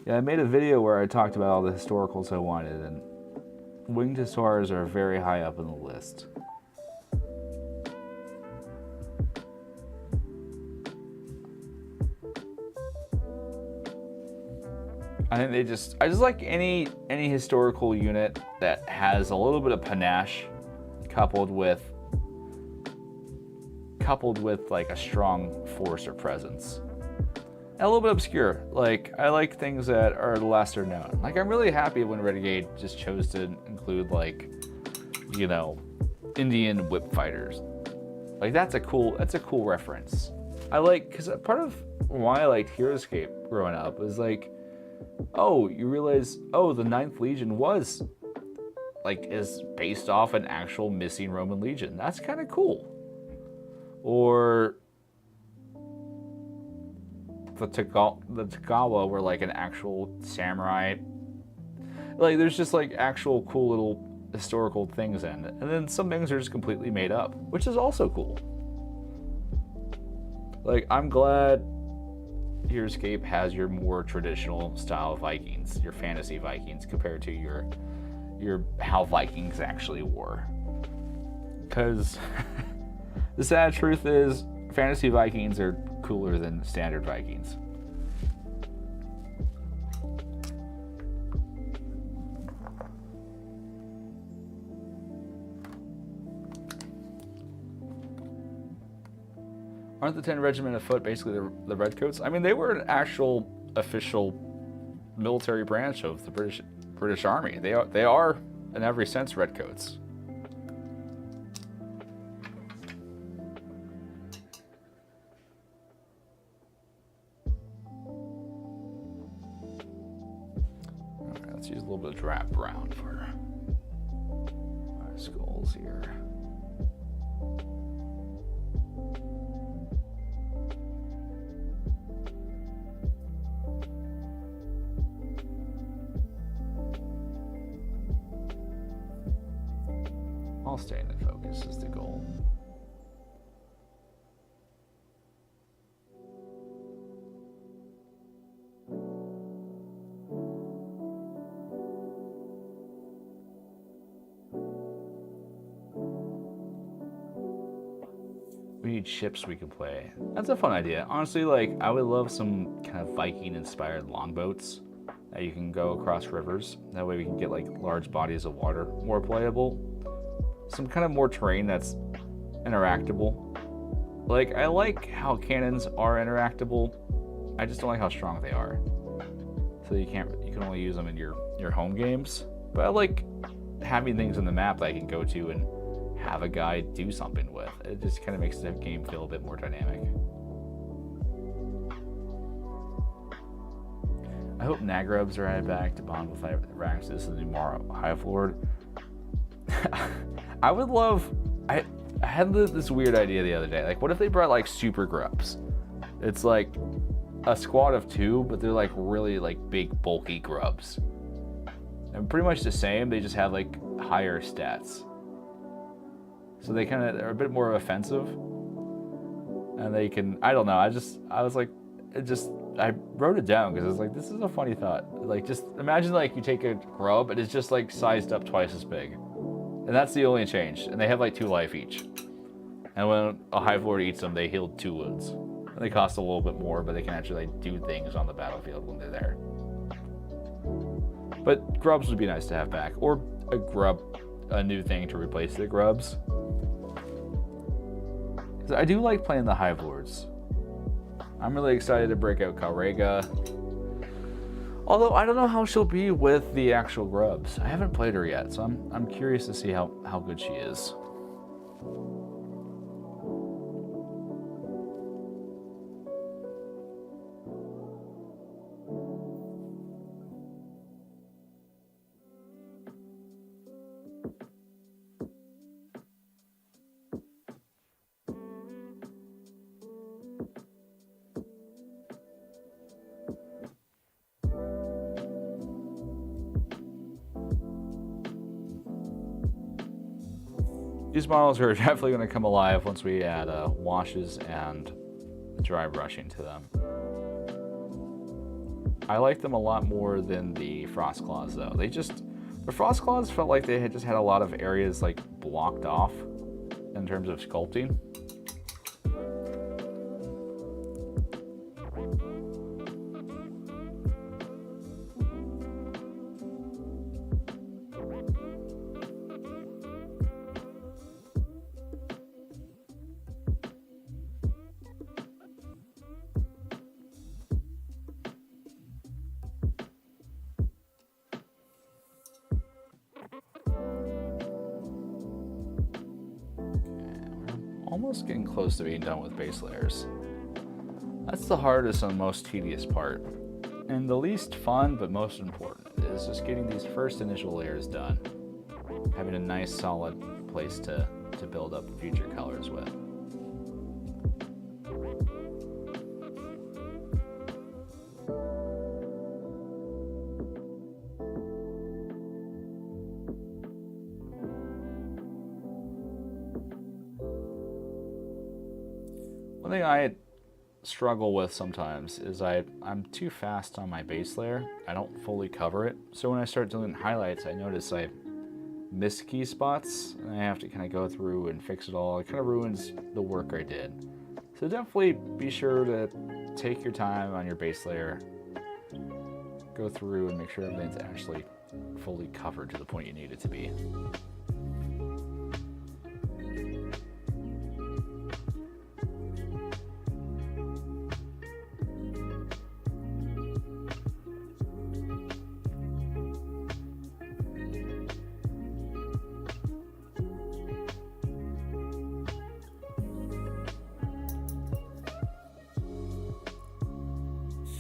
Yeah, I made a video where I talked about all the historicals I wanted, and Winged Hussars are very high up in the list. I think I just like any historical unit that has a little bit of panache coupled with like a strong force or presence. And a little bit obscure. Like, I like things that are lesser known. Like, I'm really happy when Renegade just chose to include, like, you know, Indian whip fighters. Like, that's a cool reference. I like, because part of why I liked Heroscape growing up was like, oh, you realize, oh, the 9th Legion was, like, is based off an actual missing Roman legion. That's kind of cool. Or the Tagawa were like an actual samurai. Like, there's just like actual cool little historical things in it. And then some things are just completely made up, which is also cool. Like, I'm glad Heroscape has your more traditional style Vikings, your fantasy Vikings, compared to your how Vikings actually were. Because the sad truth is, fantasy Vikings are cooler than standard Vikings. Aren't the 10 Regiment of Foot basically the Redcoats? I mean, they were an actual official military branch of the British Army. They are in every sense Redcoats. Alright, let's use a little bit of drab brown for our skulls here. I'll stay in the focus is the goal. We need ships we can play. That's a fun idea. Honestly, like, I would love some kind of Viking-inspired longboats that you can go across rivers. That way we can get, like, large bodies of water more playable. Some kind of more terrain that's interactable. Like, I like how cannons are interactable. I just don't like how strong they are. So you can only use them in your home games. But I like having things on the map that I can go to and have a guy do something with. It just kind of makes the game feel a bit more dynamic. I hope Nagrubs are added back to bond with Raxus and the new Hive Lord. I would love. I had this weird idea the other day. Like, what if they brought like super grubs? It's like a squad of 2, but they're like really like big, bulky grubs. And pretty much the same. They just have like higher stats. So they're a bit more offensive. And they can. I don't know. I wrote it down because I was like, this is a funny thought. Like, just imagine like you take a grub and it's just like sized up twice as big. And that's the only change. And they have like 2 life each. And when a Hive Lord eats them, they heal 2 wounds. And they cost a little bit more, but they can actually like, do things on the battlefield when they're there. But grubs would be nice to have back. Or a new thing to replace the grubs. Because I do like playing the Hive Lords. I'm really excited to break out Kalrega. Although I don't know how she'll be with the actual grubs. I haven't played her yet, so I'm curious to see how good she is. These models are definitely going to come alive once we add washes and dry brushing to them. I like them a lot more than the Frost Claws though. The Frost Claws felt like they had just had a lot of areas like blocked off in terms of sculpting. Almost getting close to being done with base layers. That's the hardest and most tedious part. And the least fun, but most important, is just getting these first initial layers done. Having a nice solid place to build up future colors with. One thing I struggle with sometimes is I'm too fast on my base layer. I don't fully cover it. So when I start doing highlights, I notice I miss key spots and I have to kind of go through and fix it all. It kind of ruins the work I did. So definitely be sure to take your time on your base layer. Go through and make sure everything's actually fully covered to the point you need it to be.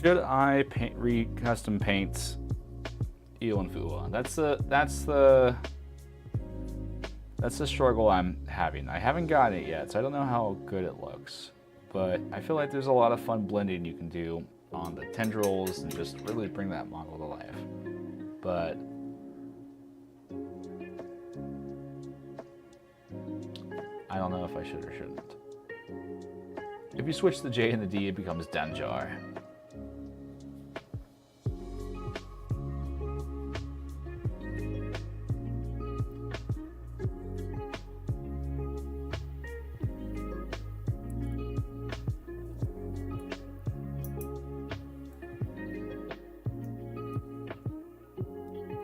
Should I custom paint Eel and Fua? That's the struggle I'm having. I haven't gotten it yet, so I don't know how good it looks. But I feel like there's a lot of fun blending you can do on the tendrils and just really bring that model to life. But I don't know if I should or shouldn't. If you switch the J and the D, it becomes Danjar.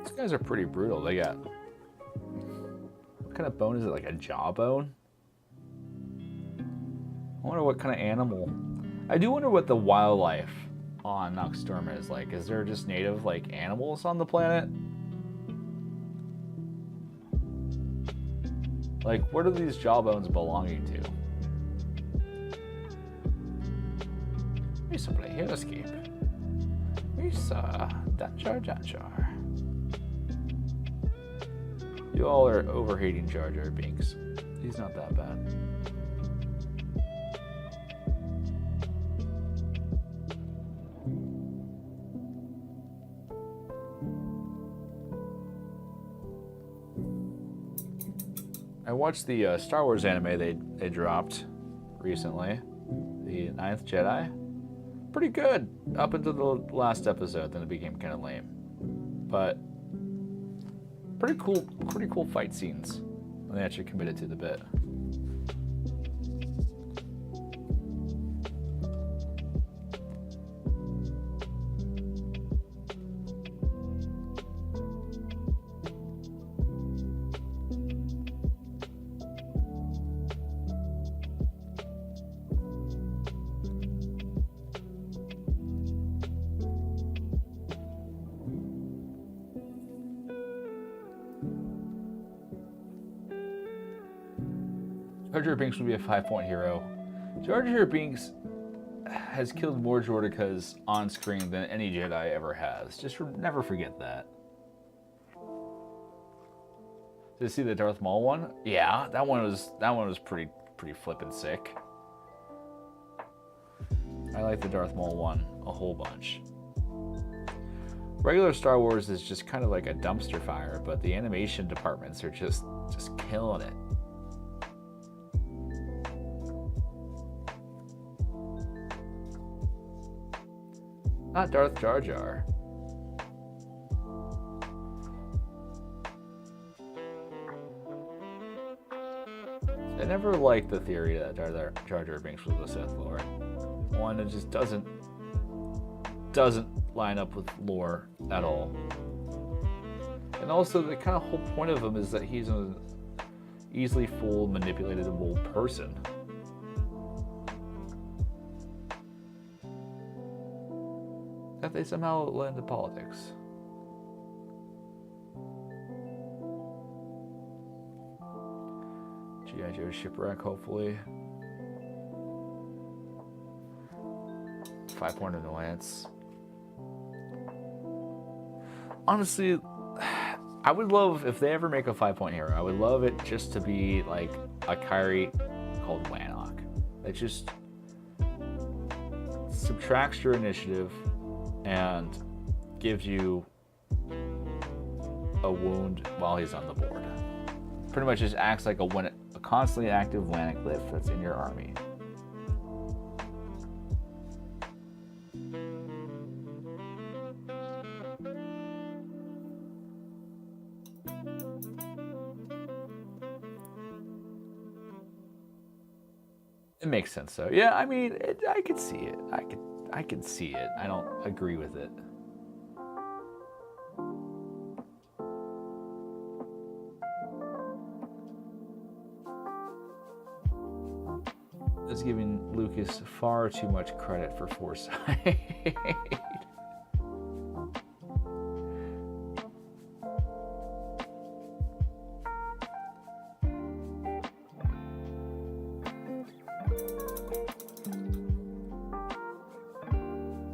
These guys are pretty brutal. They got, what kind of bone is it? Like a jawbone? I wonder what kind of animal. I do wonder what the wildlife on Noxstorm is like. Is there just native like animals on the planet? Like, what are these jawbones belonging to? We used to play Heroscape. We saw Danjar. You all are overhating Jar Jar Binks. He's not that bad. I watched the Star Wars anime they dropped recently, the 9th Jedi. Pretty good up until the last episode, then it became kind of lame. But pretty cool fight scenes when they actually committed to the bit. Jar Jar Binks would be a 5-point hero. Jar Jar Binks has killed more Jordicas on screen than any Jedi ever has. Just never forget that. Did you see the Darth Maul one? Yeah, that one was pretty flippin' sick. I like the Darth Maul one a whole bunch. Regular Star Wars is just kind of like a dumpster fire, but the animation departments are just killing it. Not Darth Jar Jar. I never liked the theory that Jar Jar Binks was a Sith Lord. One, it just doesn't line up with lore at all. And also, the kind of whole point of him is that he's an easily fooled, manipulatable person. That they somehow led into politics. G.I. Joe shipwreck, hopefully. 5-point annoyance. Honestly, I would love, if they ever make a 5-point hero, I would love it just to be like a Kyrie called Wannock. That just subtracts your initiative and gives you a wound while he's on the board. Pretty much just acts like a constantly active Wannock glyph that's in your army. It makes sense, though. Yeah, I mean, I could see it. I could see it. I don't agree with it. It's giving Lucas far too much credit for foresight.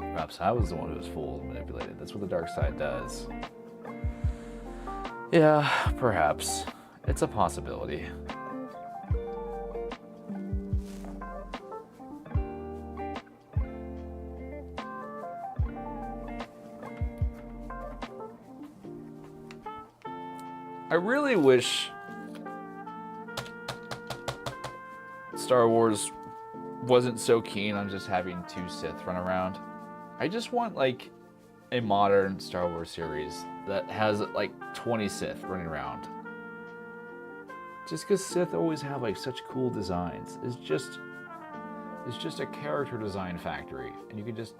Perhaps I was the one who was fooled and manipulated. That's what the dark side does. Yeah, perhaps. It's a possibility. I really wish Star Wars wasn't so keen on just having 2 Sith run around. I just want like a modern Star Wars series that has like 20 Sith running around. Just because Sith always have like such cool designs. It's just a character design factory, and you can just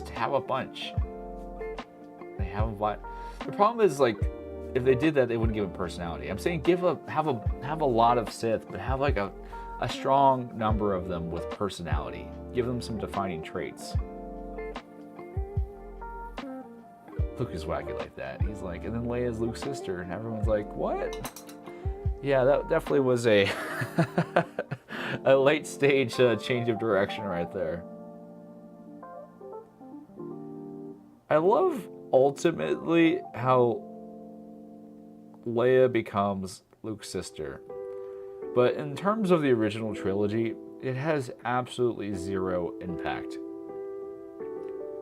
have a bunch. They have a lot. The problem is, like, if they did that, they wouldn't give them personality. I'm saying have a lot of Sith, but have like a strong number of them with personality. Give them some defining traits. Luke is wacky like that. He's like, and then Leia's Luke's sister, and everyone's like, what? Yeah, that definitely was a a late stage change of direction right there. I love ultimately how Leia becomes Luke's sister. But in terms of the original trilogy, it has absolutely zero impact.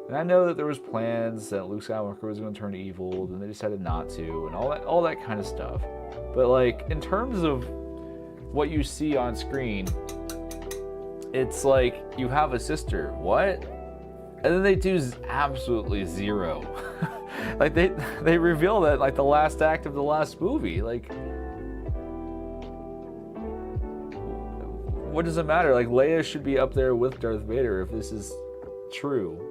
And I know that there was plans that Luke Skywalker was going to turn evil, and they decided not to, and all that kind of stuff. But like, in terms of what you see on screen, it's like you have a sister. What? And then they do absolutely zero. Like they reveal that like the last act of the last movie. Like, what does it matter? Like, Leia should be up there with Darth Vader if this is true.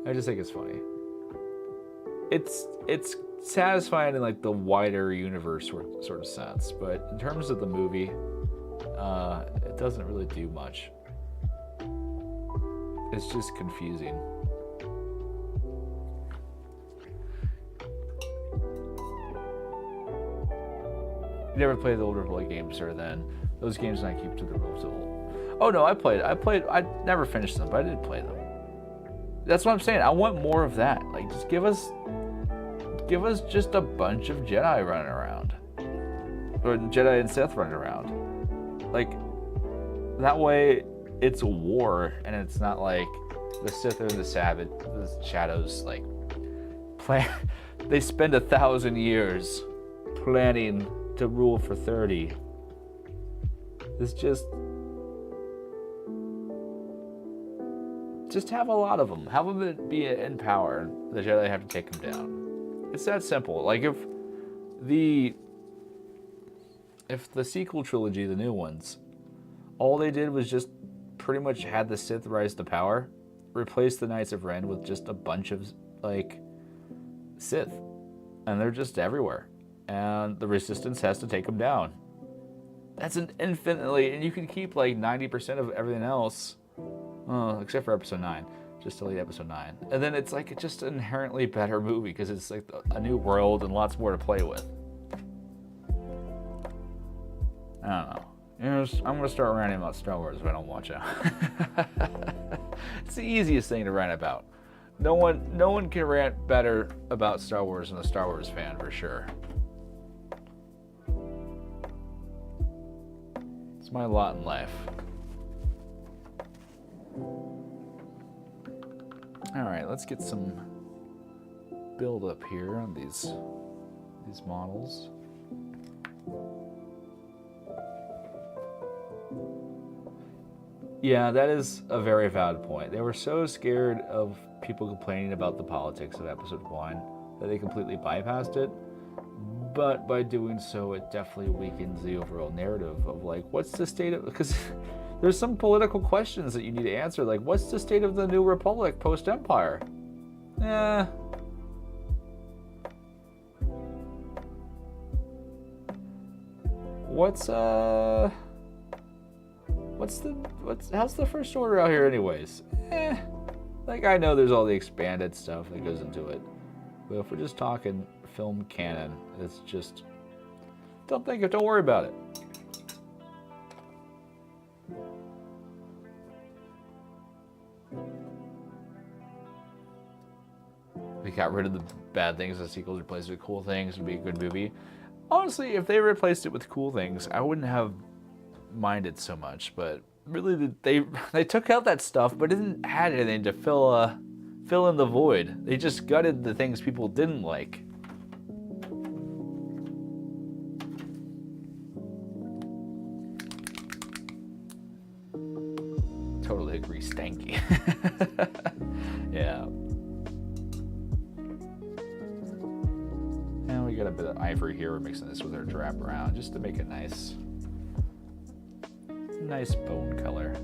I just think it's funny. It's satisfying in like the wider universe sort of sense, but in terms of the movie, it doesn't really do much. It's just confusing. You never played the old Republic games, sir, then. Those games I keep to the Republic. Oh no, I never finished them, but I did play them. That's what I'm saying. I want more of that. Like, just give us just a bunch of Jedi running around. Or Jedi and Sith running around. Like, that way it's a war, and it's not like the Sith or the Shadows, like, they spend 1,000 years planning to rule for 30. It's just Just have a lot of them. Have them be in power. The Jedi have to take them down. It's that simple. Like the sequel trilogy, the new ones, all they did was just pretty much had the Sith rise to power, replace the Knights of Ren with just a bunch of like Sith, and they're just everywhere, and the Resistance has to take them down. That's an infinitely, and you can keep like 90% of everything else, except for Episode 9. Just delete Episode 9, and then it's like just an inherently better movie because it's like a new world and lots more to play with. I don't know. I'm gonna start ranting about Star Wars if I don't watch it. It's the easiest thing to rant about. No one can rant better about Star Wars than a Star Wars fan, for sure. It's my lot in life. Alright, let's get some build up here on these models. Yeah, that is a very valid point. They were so scared of people complaining about the politics of Episode 1 that they completely bypassed it. But by doing so, it definitely weakens the overall narrative of like, what's the state of... Because there's some political questions that you need to answer, like, what's the state of the New Republic post-Empire? How's the First Order out here anyways? Like, I know there's all the expanded stuff that goes into it, but if we're just talking film canon, it's just, don't worry about it. We got rid of the bad things, the sequels replaced with cool things, would be a good movie. Honestly, if they replaced it with cool things, I wouldn't have minded so much, but really they took out that stuff but didn't add anything to fill in the void. They just gutted the things people didn't like. Totally agree, stanky. Yeah. And we got a bit of ivory here. We're mixing this with our drap around just to make it nice bone color.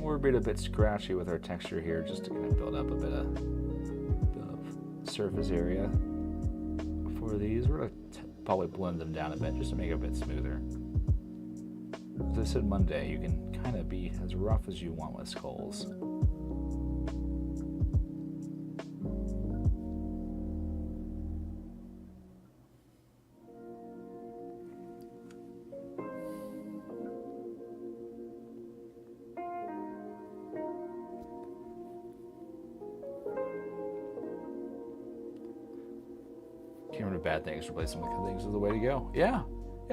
We're being a bit scratchy with our texture here, just to kind of build up a bit of surface area for these. We're going to probably blend them down a bit just to make it a bit smoother. As I said Monday, you can kind of be as rough as you want with skulls. Get rid of bad things, replace them with good things is the way to go. Yeah,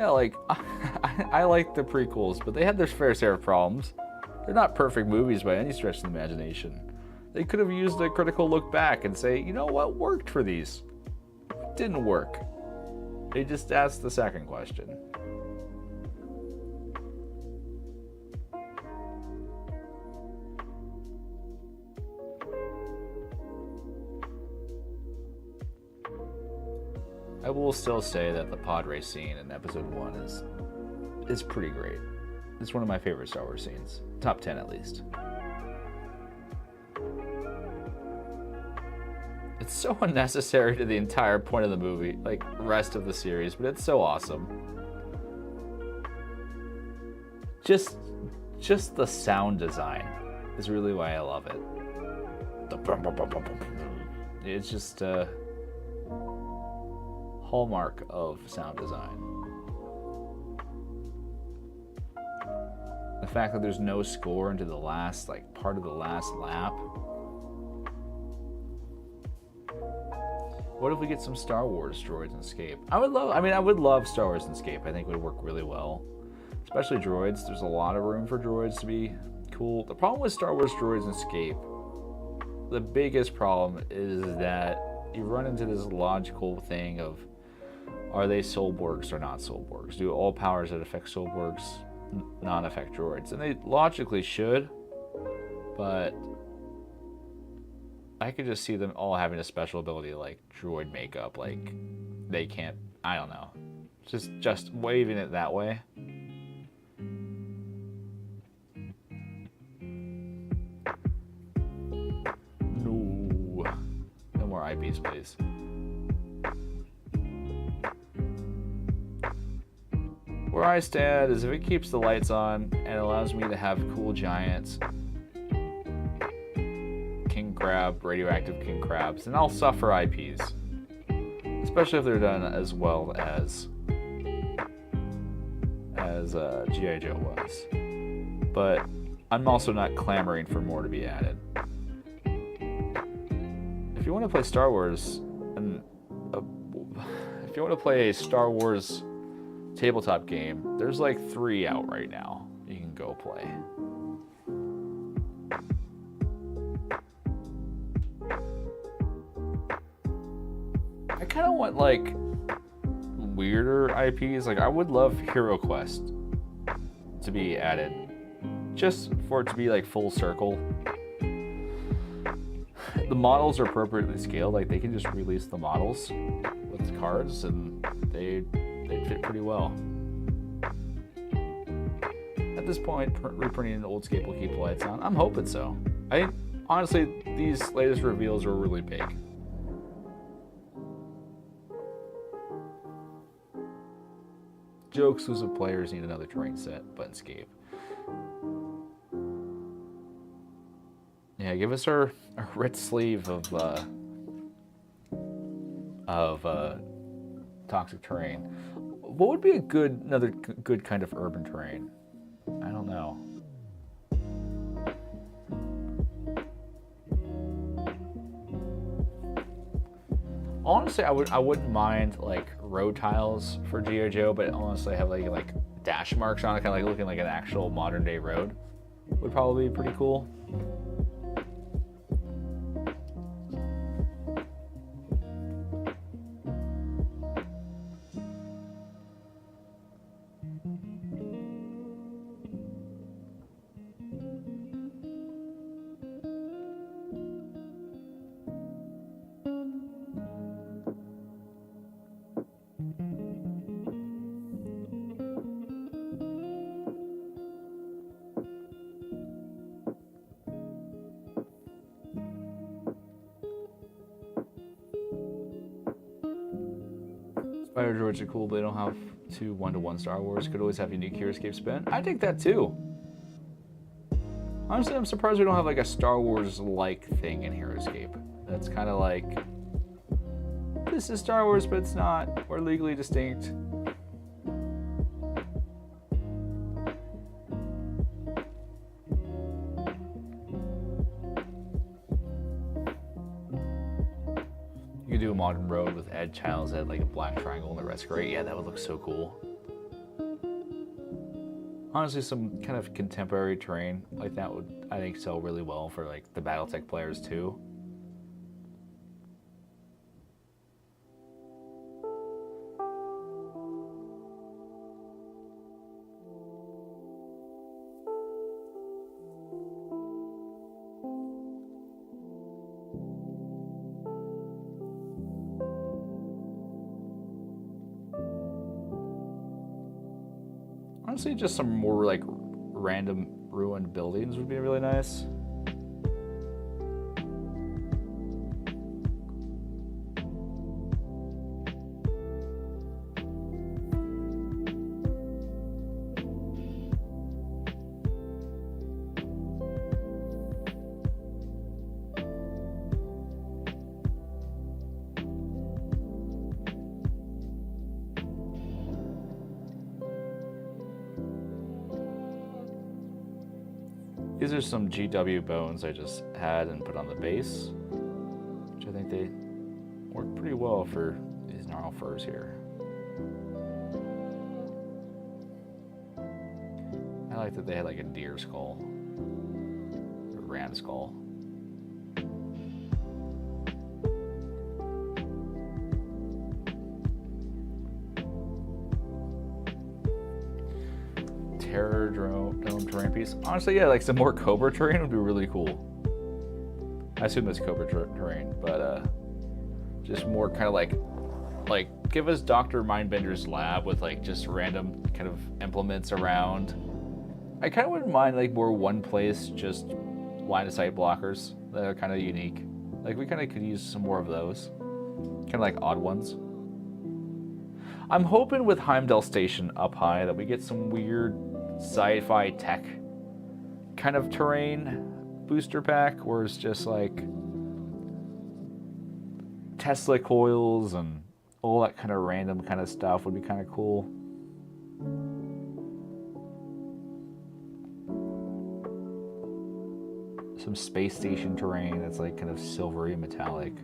like, I like the prequels, but they had their fair share of problems. They're not perfect movies by any stretch of the imagination. They could have used a critical look back and say, you know what worked for these? What didn't work? They just asked the second question. I will still say that the pod race scene in Episode 1 is pretty great. It's one of my favorite Star Wars scenes. Top 10 at least. It's so unnecessary to the entire point of the movie, like rest of the series, but it's so awesome. Just the sound design is really why I love it. It's just a hallmark of sound design. The fact that there's no score into the last, like, part of the last lap. What if we get some Star Wars droids in Escape? I would love Star Wars in Escape. I think it would work really well. Especially droids. There's a lot of room for droids to be cool. The problem with Star Wars droids in Escape, the biggest problem is that you run into this logical thing of, are they Soulborgs or not Soulborgs? Do all powers that affect Soulborgs not affect droids? And they logically should, but I could just see them all having a special ability like droid makeup. Like, they can't, I don't know. Just waving it that way. No more IPs, please. Where I stand is if it keeps the lights on and allows me to have cool giants, king crab, radioactive king crabs, then I'll suffer IPs. Especially if they're done as well as G.I. Joe was. But I'm also not clamoring for more to be added. If you want to play Star Wars, if you want to play a Star Wars tabletop game, there's like 3 out right now you can go play. I kind of want like weirder IPs. Like, I would love Hero Quest to be added, just for it to be like full circle. The models are appropriately scaled. Like, they can just release the models with the cards and they fit pretty well. At this point, reprinting an old Escape will keep the lights on. I'm hoping so. Honestly, these latest reveals were really big. Joe exclusive players need another terrain set, but Escape. Yeah, give us our red sleeve of toxic terrain. What would be another good kind of urban terrain? I don't know. Honestly, I wouldn't mind like road tiles for G.I. Joe, but honestly, have like dash marks on it, kind of like looking like an actual modern day road, would probably be pretty cool. Spider droids are cool, but they don't have 2 1-to-1 Star Wars. Could always have unique Heroscape spin. I think that too. Honestly, I'm surprised we don't have like a Star Wars-like thing in Heroscape. That's kind of like, this is Star Wars, but it's not. We're legally distinct. You could do a modern road with Ed Childs at like a black triangle and the rest gray. Yeah, that would look so cool. Honestly, some kind of contemporary terrain like that would, I think, sell really well for like the BattleTech players too. Honestly, just some more like random ruined buildings would be really nice. These are some GW bones I just had and put on the base, which I think they work pretty well for these Gnarlfurs here. I like that they had like a deer skull, a ram skull. Terror dome terrain piece. Honestly, yeah, like some more Cobra terrain would be really cool. I assume that's Cobra terrain, but just more kind of like give us Dr. Mindbender's lab with like just random kind of implements around. I kind of wouldn't mind like more one place, just line of sight blockers that are kind of unique. Like we kind of could use some more of those, kind of like odd ones. I'm hoping with Heimdall Station up high that we get some weird sci-fi tech kind of terrain booster pack where it's just like Tesla coils and all that kind of random kind of stuff would be kind of cool. Some space station terrain that's like kind of silvery metallic.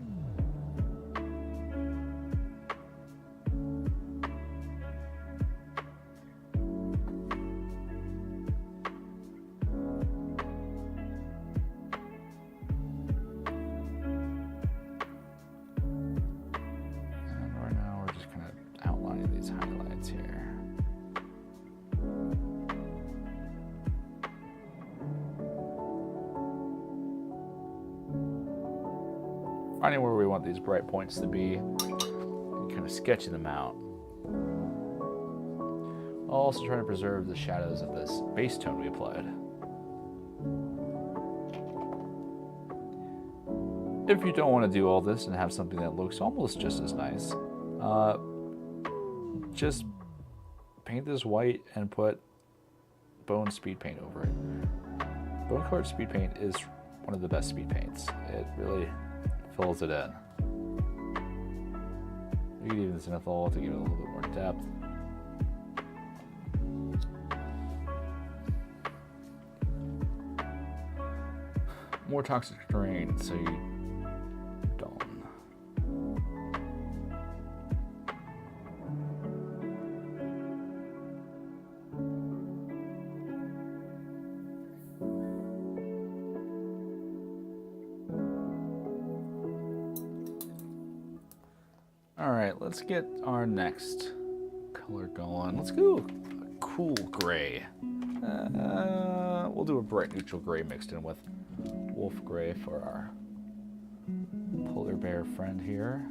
Finding where we want these bright points to be and kind of sketching them out. I'll also try to preserve the shadows of this base tone we applied. If you don't want to do all this and have something that looks almost just as nice, just paint this white and put bone speed paint over it. Bone colored speed paint is one of the best speed paints. It really fills it in. You can even zenithal to give it a little bit more depth. More toxic terrain, so you don't. Alright, let's get our next color going. Let's go a cool gray. We'll do a bright neutral gray mixed in with wolf gray for our polar bear friend here.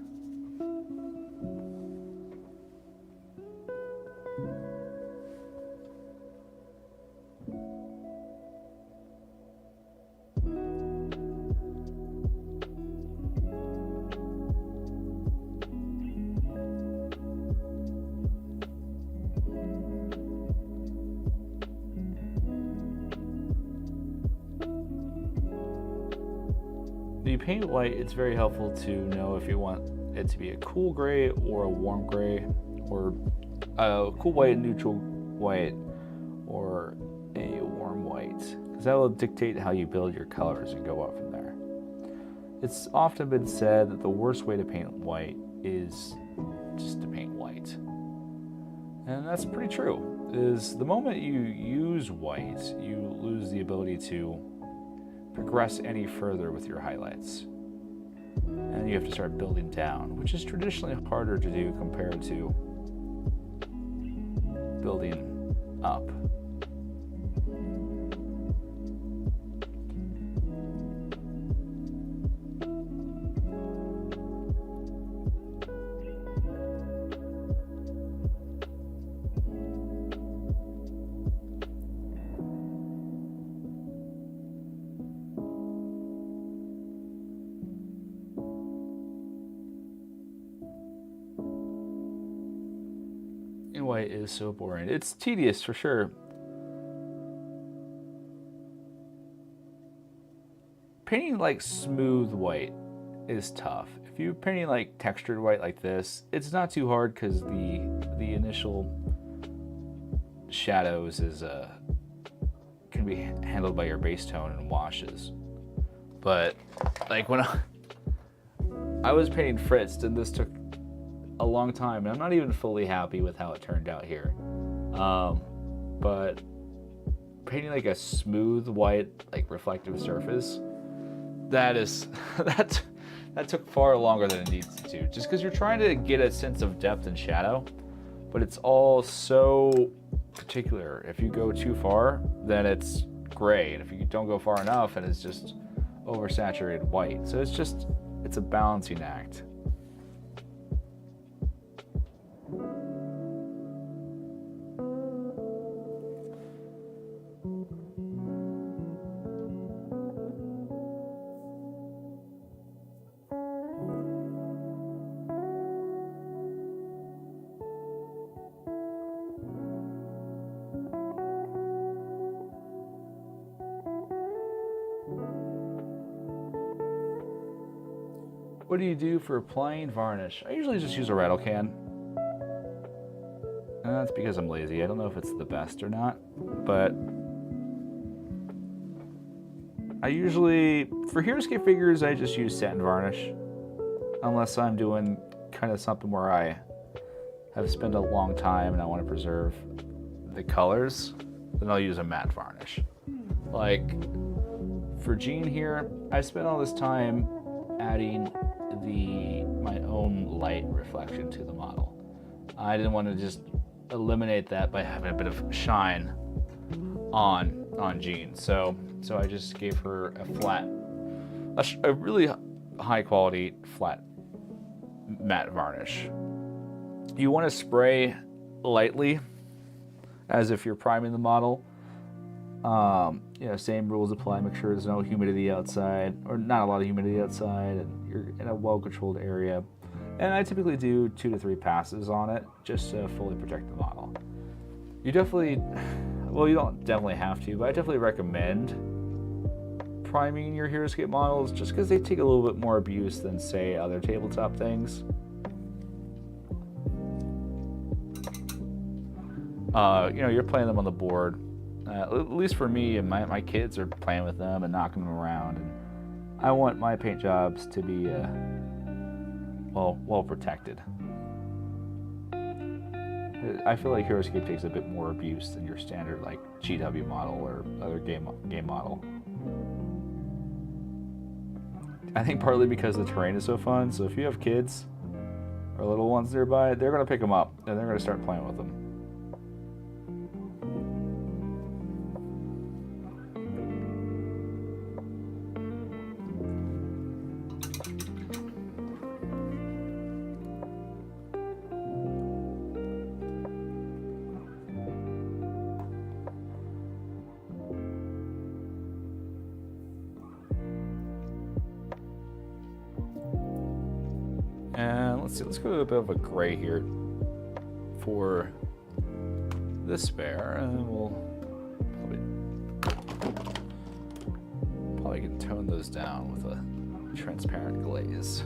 When you paint white, it's very helpful to know if you want it to be a cool gray or a warm gray, or a cool white, neutral white, or a warm white, because that will dictate how you build your colors and go up from there. It's often been said that the worst way to paint white is just to paint white. And that's pretty true. Is the moment you use white, you lose the ability to progress any further with your highlights. And you have to start building down, which is traditionally harder to do compared to building up. White is so boring. It's tedious for sure. Painting like smooth white is tough. If you're painting like textured white like this, it's not too hard because the initial shadows is can be handled by your base tone and washes. But like when I was painting Fritz, and this took a long time, and I'm not even fully happy with how it turned out here. But painting like a smooth white, like reflective surface, that took far longer than it needs to, just because you're trying to get a sense of depth and shadow, but it's all so particular. If you go too far, then it's gray, and if you don't go far enough, and it's just oversaturated white. So it's a balancing act. What do you do for applying varnish? I usually just use a rattle can. And that's because I'm lazy. I don't know if it's the best or not, but I usually, for Heroscape figures, I just use satin varnish. Unless I'm doing kind of something where I have spent a long time and I want to preserve the colors, then I'll use a matte varnish. Like for Jean here, I spent all this time adding my own light reflection to the model. I didn't want to just eliminate that by having a bit of shine on Jean. So I just gave her a really high quality flat matte varnish. You want to spray lightly, as if you're priming the model. Same rules apply. Make sure there's no humidity outside, or not a lot of humidity outside, and you're in a well-controlled area. And I typically do 2 to 3 passes on it, just to fully protect the model. You don't definitely have to, but I definitely recommend priming your Heroscape models, just because they take a little bit more abuse than, say, other tabletop things. You're playing them on the board. At least for me, and my kids are playing with them and knocking them around. And I want my paint jobs to be well protected. I feel like Heroscape takes a bit more abuse than your standard like GW model or other game model. I think partly because the terrain is so fun. So if you have kids or little ones nearby, they're gonna pick them up and they're gonna start playing with them. And let's go to a bit of a gray here for this spare, and we'll probably can tone those down with a transparent glaze.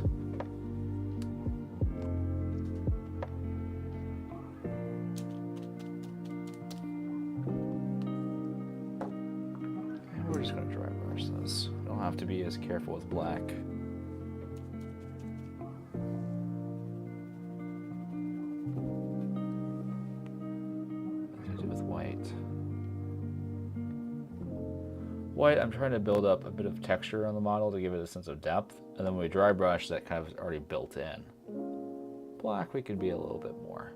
And we're just going to dry brush this. Don't have to be as careful with black. White, I'm trying to build up a bit of texture on the model to give it a sense of depth, and then when we dry brush, that kind of is already built in. Black, we can be a little bit more.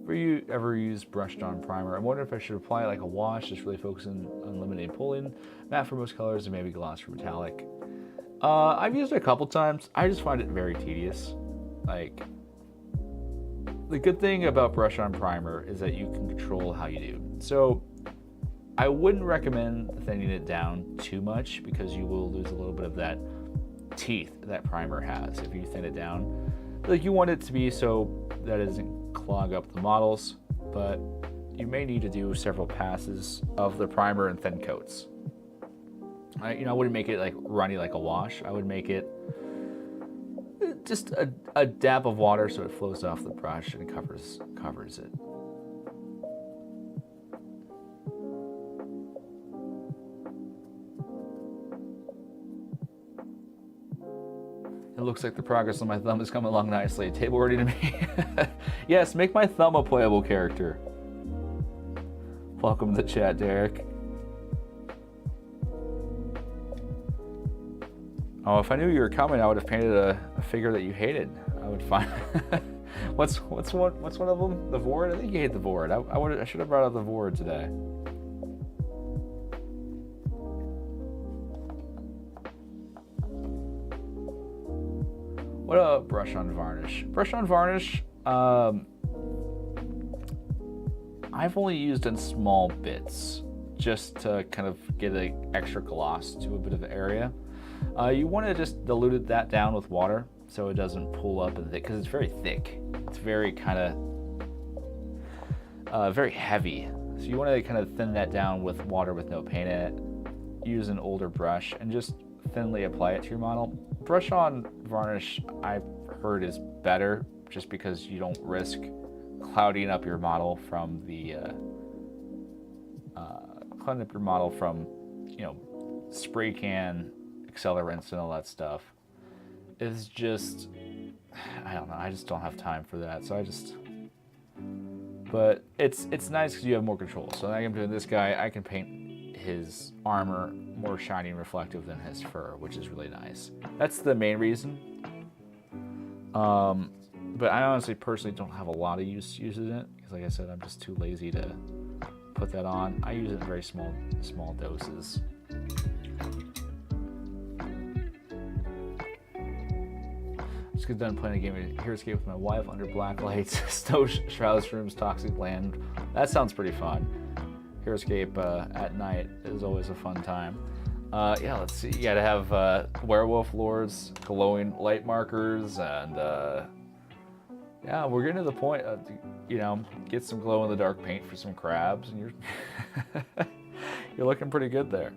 If you ever use brushed on primer, I'm wondering if I should apply it like a wash, just really focusing on eliminating pulling, matte for most colors, and maybe gloss for metallic. I've used it a couple times. I just find it very tedious. The good thing about brush on primer is that you can control how you do. So I wouldn't recommend thinning it down too much, because you will lose a little bit of that teeth that primer has if you thin it down. You want it to be so that it doesn't clog up the models, but you may need to do several passes of the primer and thin coats. I wouldn't make it like runny like a wash. I would make it just a dab of water so it flows off the brush and covers it. It looks like the progress on my thumb is coming along nicely. Table ready to me. Yes, make my thumb a playable character. Welcome to the chat, Derek. Oh, if I knew you were coming, I would have painted a figure that you hated. I would find. what's one of them? The Vord? I think you hate the Vord. I should have brought out the Vord today. What a brush on varnish. Brush on varnish. I've only used in small bits, just to kind of get an extra gloss to a bit of the area. You want to just dilute that down with water so it doesn't pull up and thick, because it's very thick. It's very kind of very heavy. So you want to kind of thin that down with water with no paint in it. Use an older brush and just thinly apply it to your model. Brush on varnish, I've heard, is better just because you don't risk clouding up your model from the spray can accelerants and all that stuff. It's just, I don't know, I just don't have time for that. So but it's nice because you have more control. So like I'm doing this guy, I can paint his armor more shiny and reflective than his fur, which is really nice. That's the main reason. But I honestly personally don't have a lot of use in it because, like I said, I'm just too lazy to put that on. I use it in very small doses. Just get done playing a game of Heroscape with my wife under black lights, snow shrouds, rooms, toxic land. That sounds pretty fun. Heroscape at night is always a fun time. Yeah, let's see. You gotta have werewolf lords, glowing light markers, and yeah, we're getting to the point of, get some glow in the dark paint for some crabs, and you're looking pretty good there.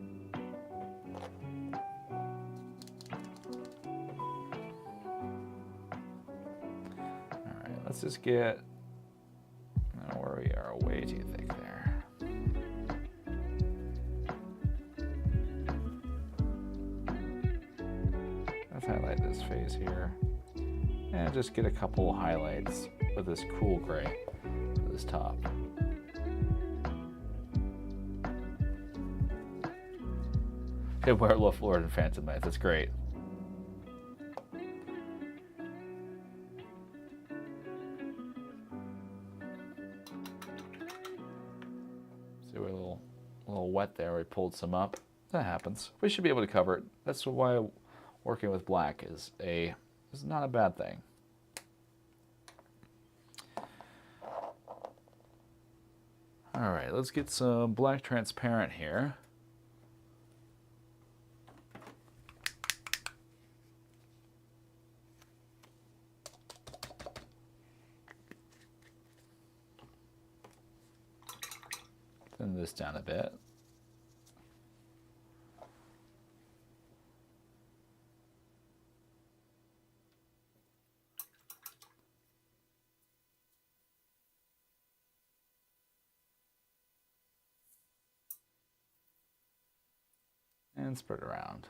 All right, let's just get where we are way too thick there. Let's highlight this face here. And just get a couple highlights with this cool gray for this top. Good werewolf lord and phantom knight. That's great. See, we're a little wet there. We pulled some up. That happens. We should be able to cover it. That's why working with black is not a bad thing. All right, let's get some black transparent here. Thin this down a bit. And spread around.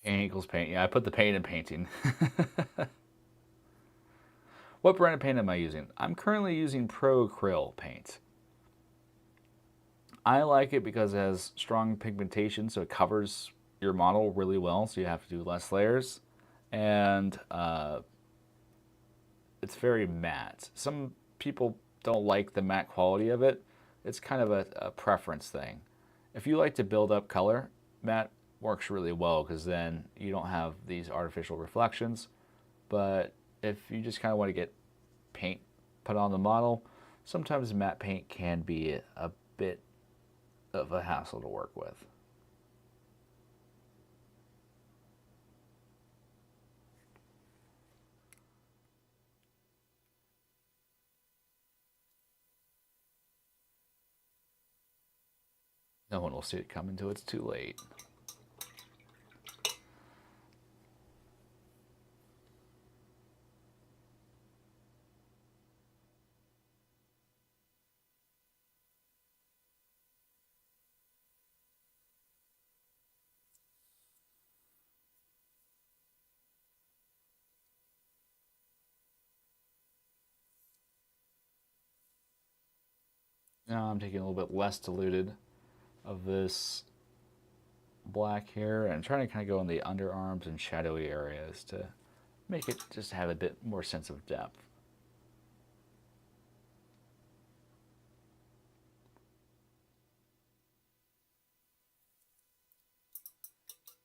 Paint equals paint. Yeah, I put the paint in painting. What brand of paint am I using? I'm currently using Pro Acryl paint. I like it because it has strong pigmentation, so it covers your model really well, so you have to do less layers. And it's very matte. Some people don't like the matte quality of it. It's kind of a preference thing. If you like to build up color, matte works really well because then you don't have these artificial reflections. But if you just kind of want to get paint put on the model, sometimes matte paint can be a bit of a hassle to work with. No one will see it coming until it's too late. Now I'm taking a little bit less diluted of this black here and trying to kind of go in the underarms and shadowy areas to make it just have a bit more sense of depth.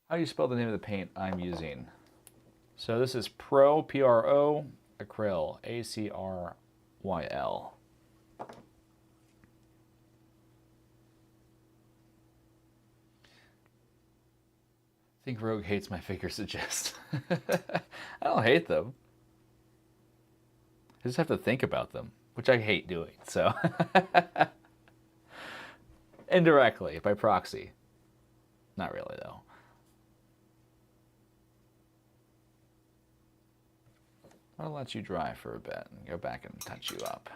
How do you spell the name of the paint I'm using? So this is Pro, P-R-O, Acryl, A-C-R-Y-L. I think Rogue hates my figure suggest. I don't hate them. I just have to think about them, which I hate doing, so. Indirectly, by proxy. Not really, though. I'll let you dry for a bit and go back and touch you up.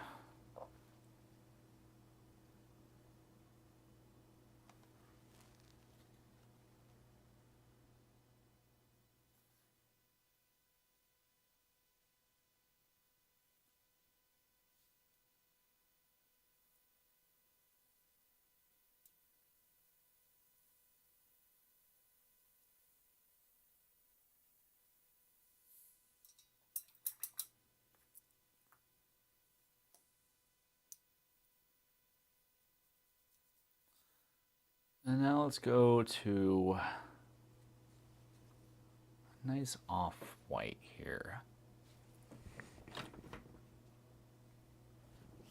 And now let's go to a nice off-white here.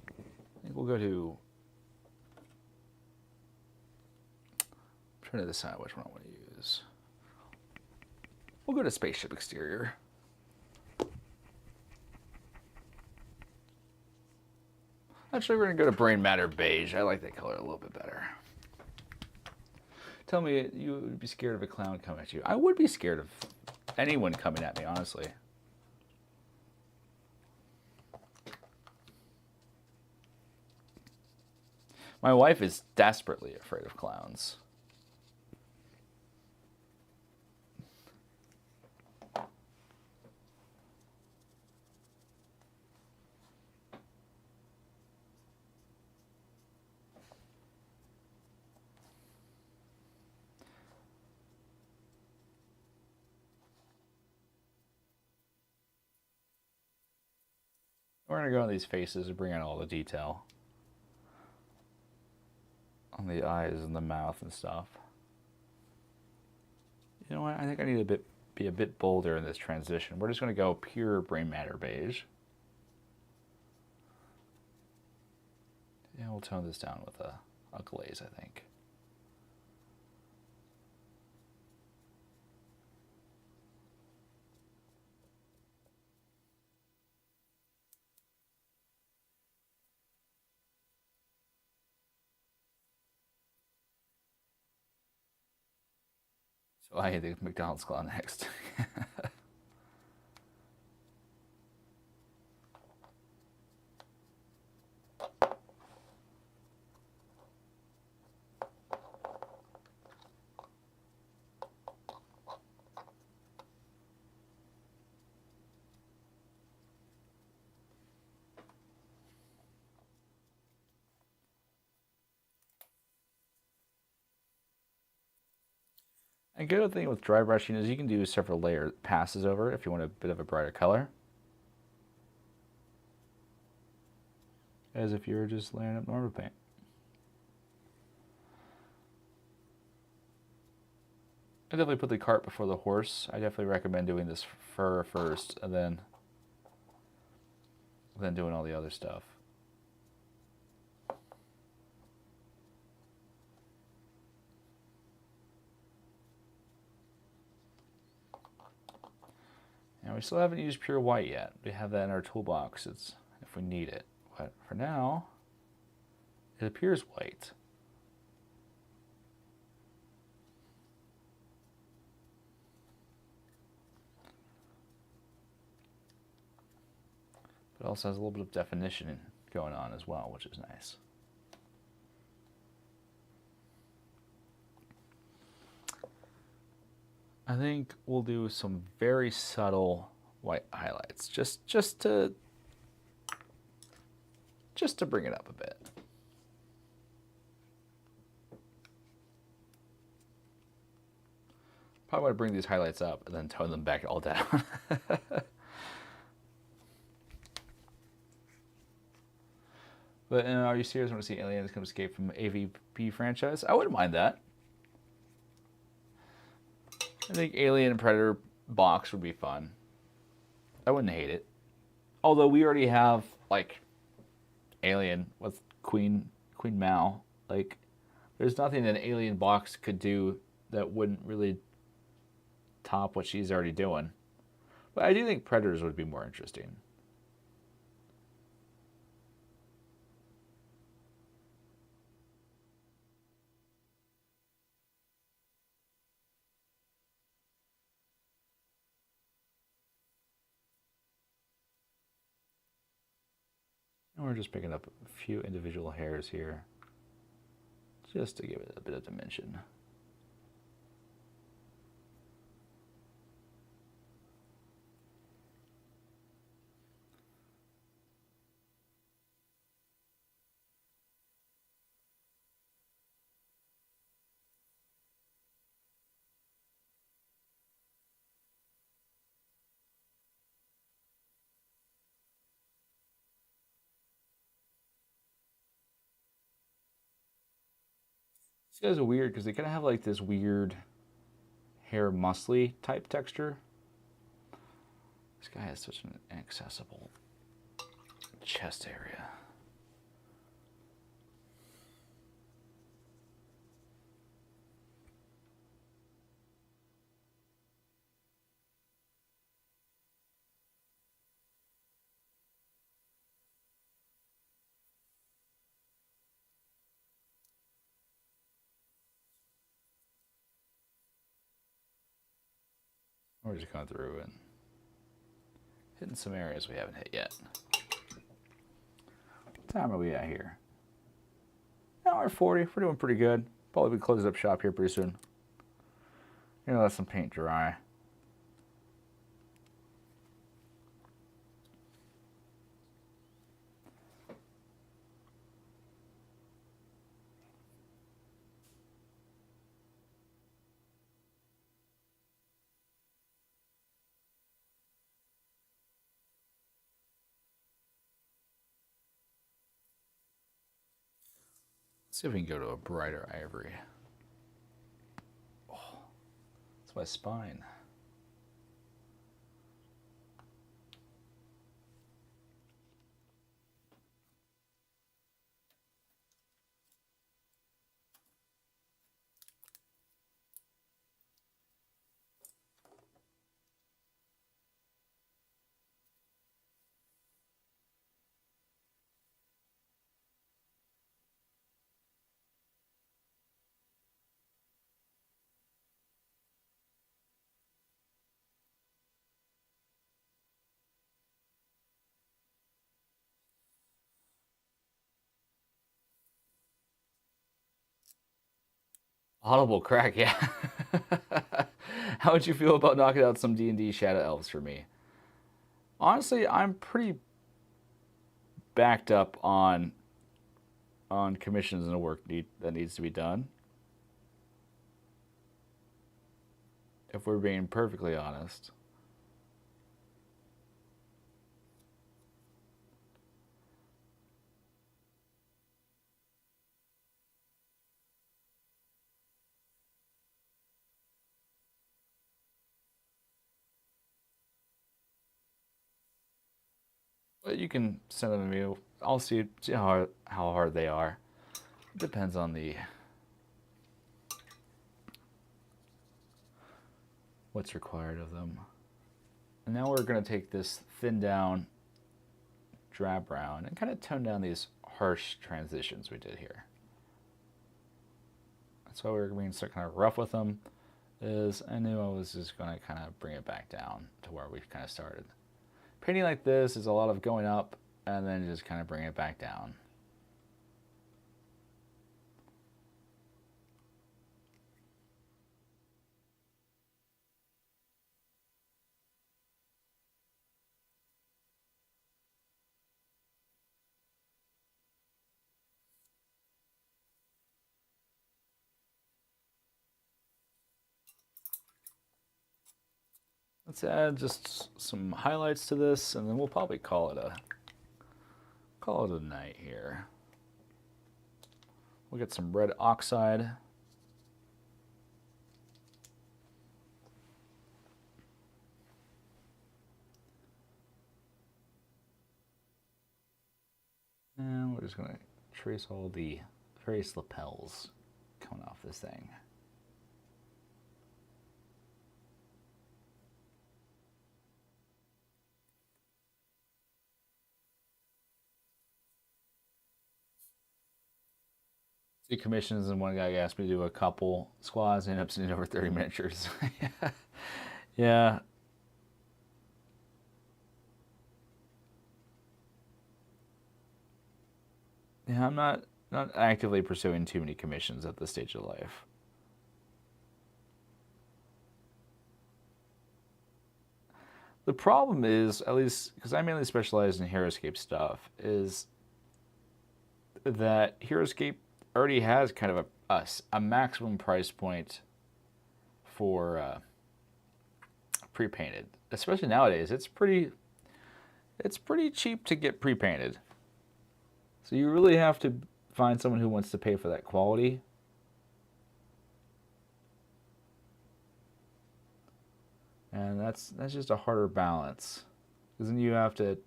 I think we'll go to, I'm trying to decide which one I want to use. We'll go to Spaceship Exterior. Actually, we're going to go to Brain Matter Beige. I like that color a little bit better. Tell me you would be scared of a clown coming at you. I would be scared of anyone coming at me, honestly. My wife is desperately afraid of clowns. We're going to go on these faces and bring out all the detail on the eyes and the mouth and stuff. You know what? I think I need to be a bit bolder in this transition. We're just going to go pure Brain Matter Beige. Yeah, we'll tone this down with a glaze, I think. So I hate the McDonald's claw next. A good thing with dry brushing is you can do several layer passes over if you want a bit of a brighter color. As if you were just layering up normal paint. I definitely put the cart before the horse. I definitely recommend doing this fur first and then doing all the other stuff. Now we still haven't used pure white yet. We have that in our toolbox. It's if we need it. But for now, it appears white. But it also has a little bit of definition going on as well, which is nice. I think we'll do some very subtle white highlights, just to bring it up a bit. Probably want to bring these highlights up and then tone them back all down. But are you serious? Want to see aliens come escape from AVP franchise? I wouldn't mind that. I think Alien and Predator box would be fun. I wouldn't hate it. Although we already have like Alien with Queen Mao. Like, there's nothing an Alien box could do that wouldn't really top what she's already doing. But I do think Predators would be more interesting. And we're just picking up a few individual hairs here, just to give it a bit of dimension. These guys are weird because they kind of have like this weird hair muscly type texture. This guy has such an inaccessible chest area. We're just going through and hitting some areas we haven't hit yet. What time are we at here? Hour 40. We're doing pretty good. Probably be closing up shop here pretty soon. Gonna let some paint dry. Let's see if we can go to a brighter ivory. Oh, that's my spine. Audible crack, yeah. How would you feel about knocking out some D&D Shadow Elves for me? Honestly, I'm pretty backed up on commissions and the work that needs to be done. If we're being perfectly honest. But you can send them to me. I'll see how hard they are. It depends on what's required of them. And now we're going to take this thin down drab brown and kind of tone down these harsh transitions we did here. That's why we're being so kind of rough with them, is I knew I was just going to kind of bring it back down to where we kind of started. Painting like this is a lot of going up and then just kind of bringing it back down. Let's add just some highlights to this, and then we'll probably call it a night here. We'll get some red oxide. And we're just going to trace all the various lapels coming off this thing. Two commissions, and one guy asked me to do a couple squads, and ended up sending over 30 miniatures. Yeah. Yeah, I'm not actively pursuing too many commissions at this stage of life. The problem is, at least because I mainly specialize in Heroscape stuff, is that Heroscape already has kind of a maximum price point for pre-painted. Especially nowadays, it's pretty cheap to get pre-painted. So you really have to find someone who wants to pay for that quality. And that's just a harder balance. Because then you have to,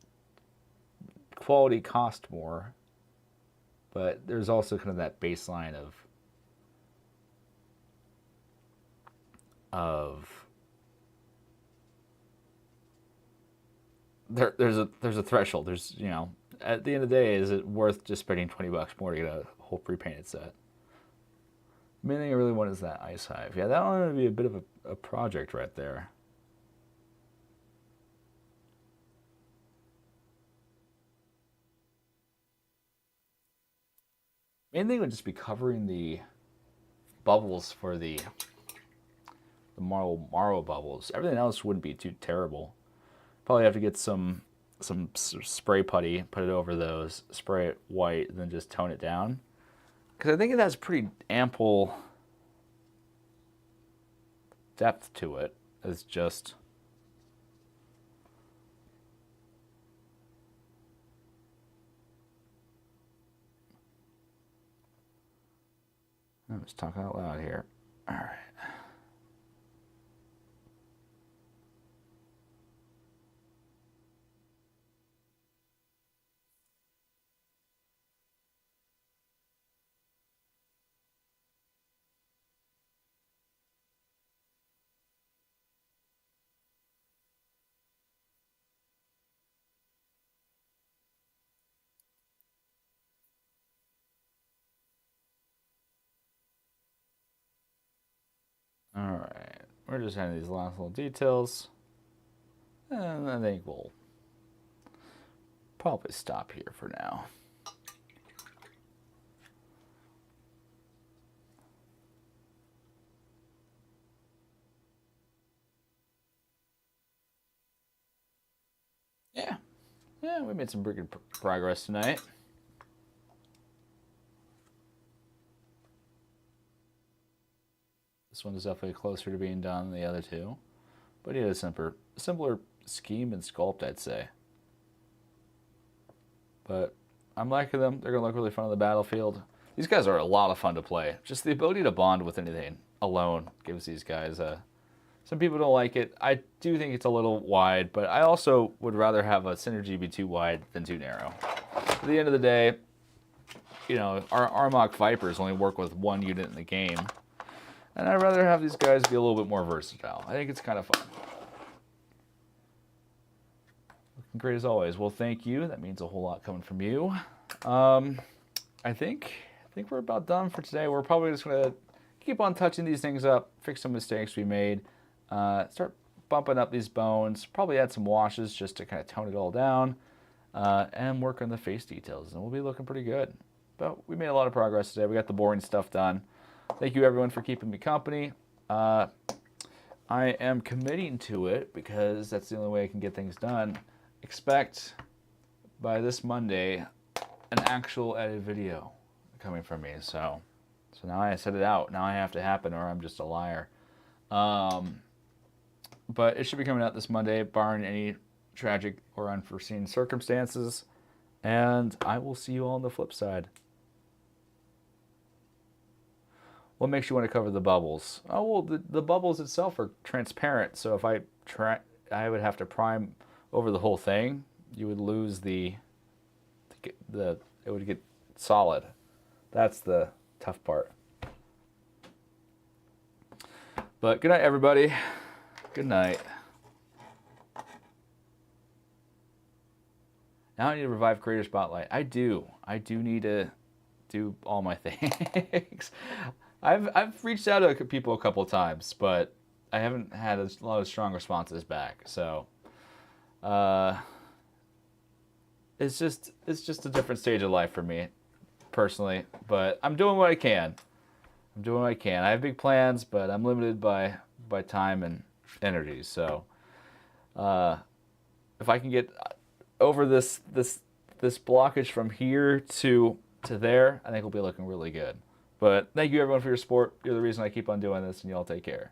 quality cost more, but there's also kind of that baseline there's a threshold. There's, you know, at the end of the day, is it worth just spending $20 more to get a whole pre-painted set? The main thing I really want is that ice hive. Yeah, that one would be a bit of a project right there. Main thing would just be covering the bubbles for the marrow bubbles. Everything else wouldn't be too terrible. Probably have to get some spray putty, put it over those, spray it white, and then just tone it down. Because I think it has pretty ample depth to it. It's just I'm just talking out loud here. All right. All right. We're just adding these last little details. And I think we'll probably stop here for now. Yeah, we made some pretty good progress tonight. This one is definitely closer to being done than the other two. But he had a simpler scheme and sculpt, I'd say. But I'm liking them. They're going to look really fun on the battlefield. These guys are a lot of fun to play. Just the ability to bond with anything alone gives these guys a... Some people don't like it. I do think it's a little wide, but I also would rather have a synergy be too wide than too narrow. At the end of the day, you know, our Armok Vipers only work with one unit in the game. And I'd rather have these guys be a little bit more versatile. I think it's kind of fun. Great as always. Well, thank you. That means a whole lot coming from you. I think we're about done for today. We're probably just gonna keep on touching these things up, fix some mistakes we made, start bumping up these bones, probably add some washes just to kind of tone it all down, and work on the face details, and we'll be looking pretty good. But we made a lot of progress today. We got the boring stuff done. Thank you everyone for keeping me company. I am committing to it because that's the only way I can get things done. Expect by this Monday an actual edited video coming from me. So now I set it out. Now I have to happen or I'm just a liar. But it should be coming out this Monday, barring any tragic or unforeseen circumstances. And I will see you all on the flip side. What makes you want to cover the bubbles? Oh, well, the bubbles itself are transparent. So if I would have to prime over the whole thing. You would lose it would get solid. That's the tough part. But good night, everybody. Good night. Now I need to revive Creator Spotlight. I do need to do all my things. I've reached out to people a couple of times, but I haven't had a lot of strong responses back. So it's just a different stage of life for me, personally. But I'm doing what I can. I have big plans, but I'm limited by time and energy. So if I can get over this blockage from here to there, I think we'll be looking really good. But thank you everyone for your support. You're the reason I keep on doing this, and y'all take care.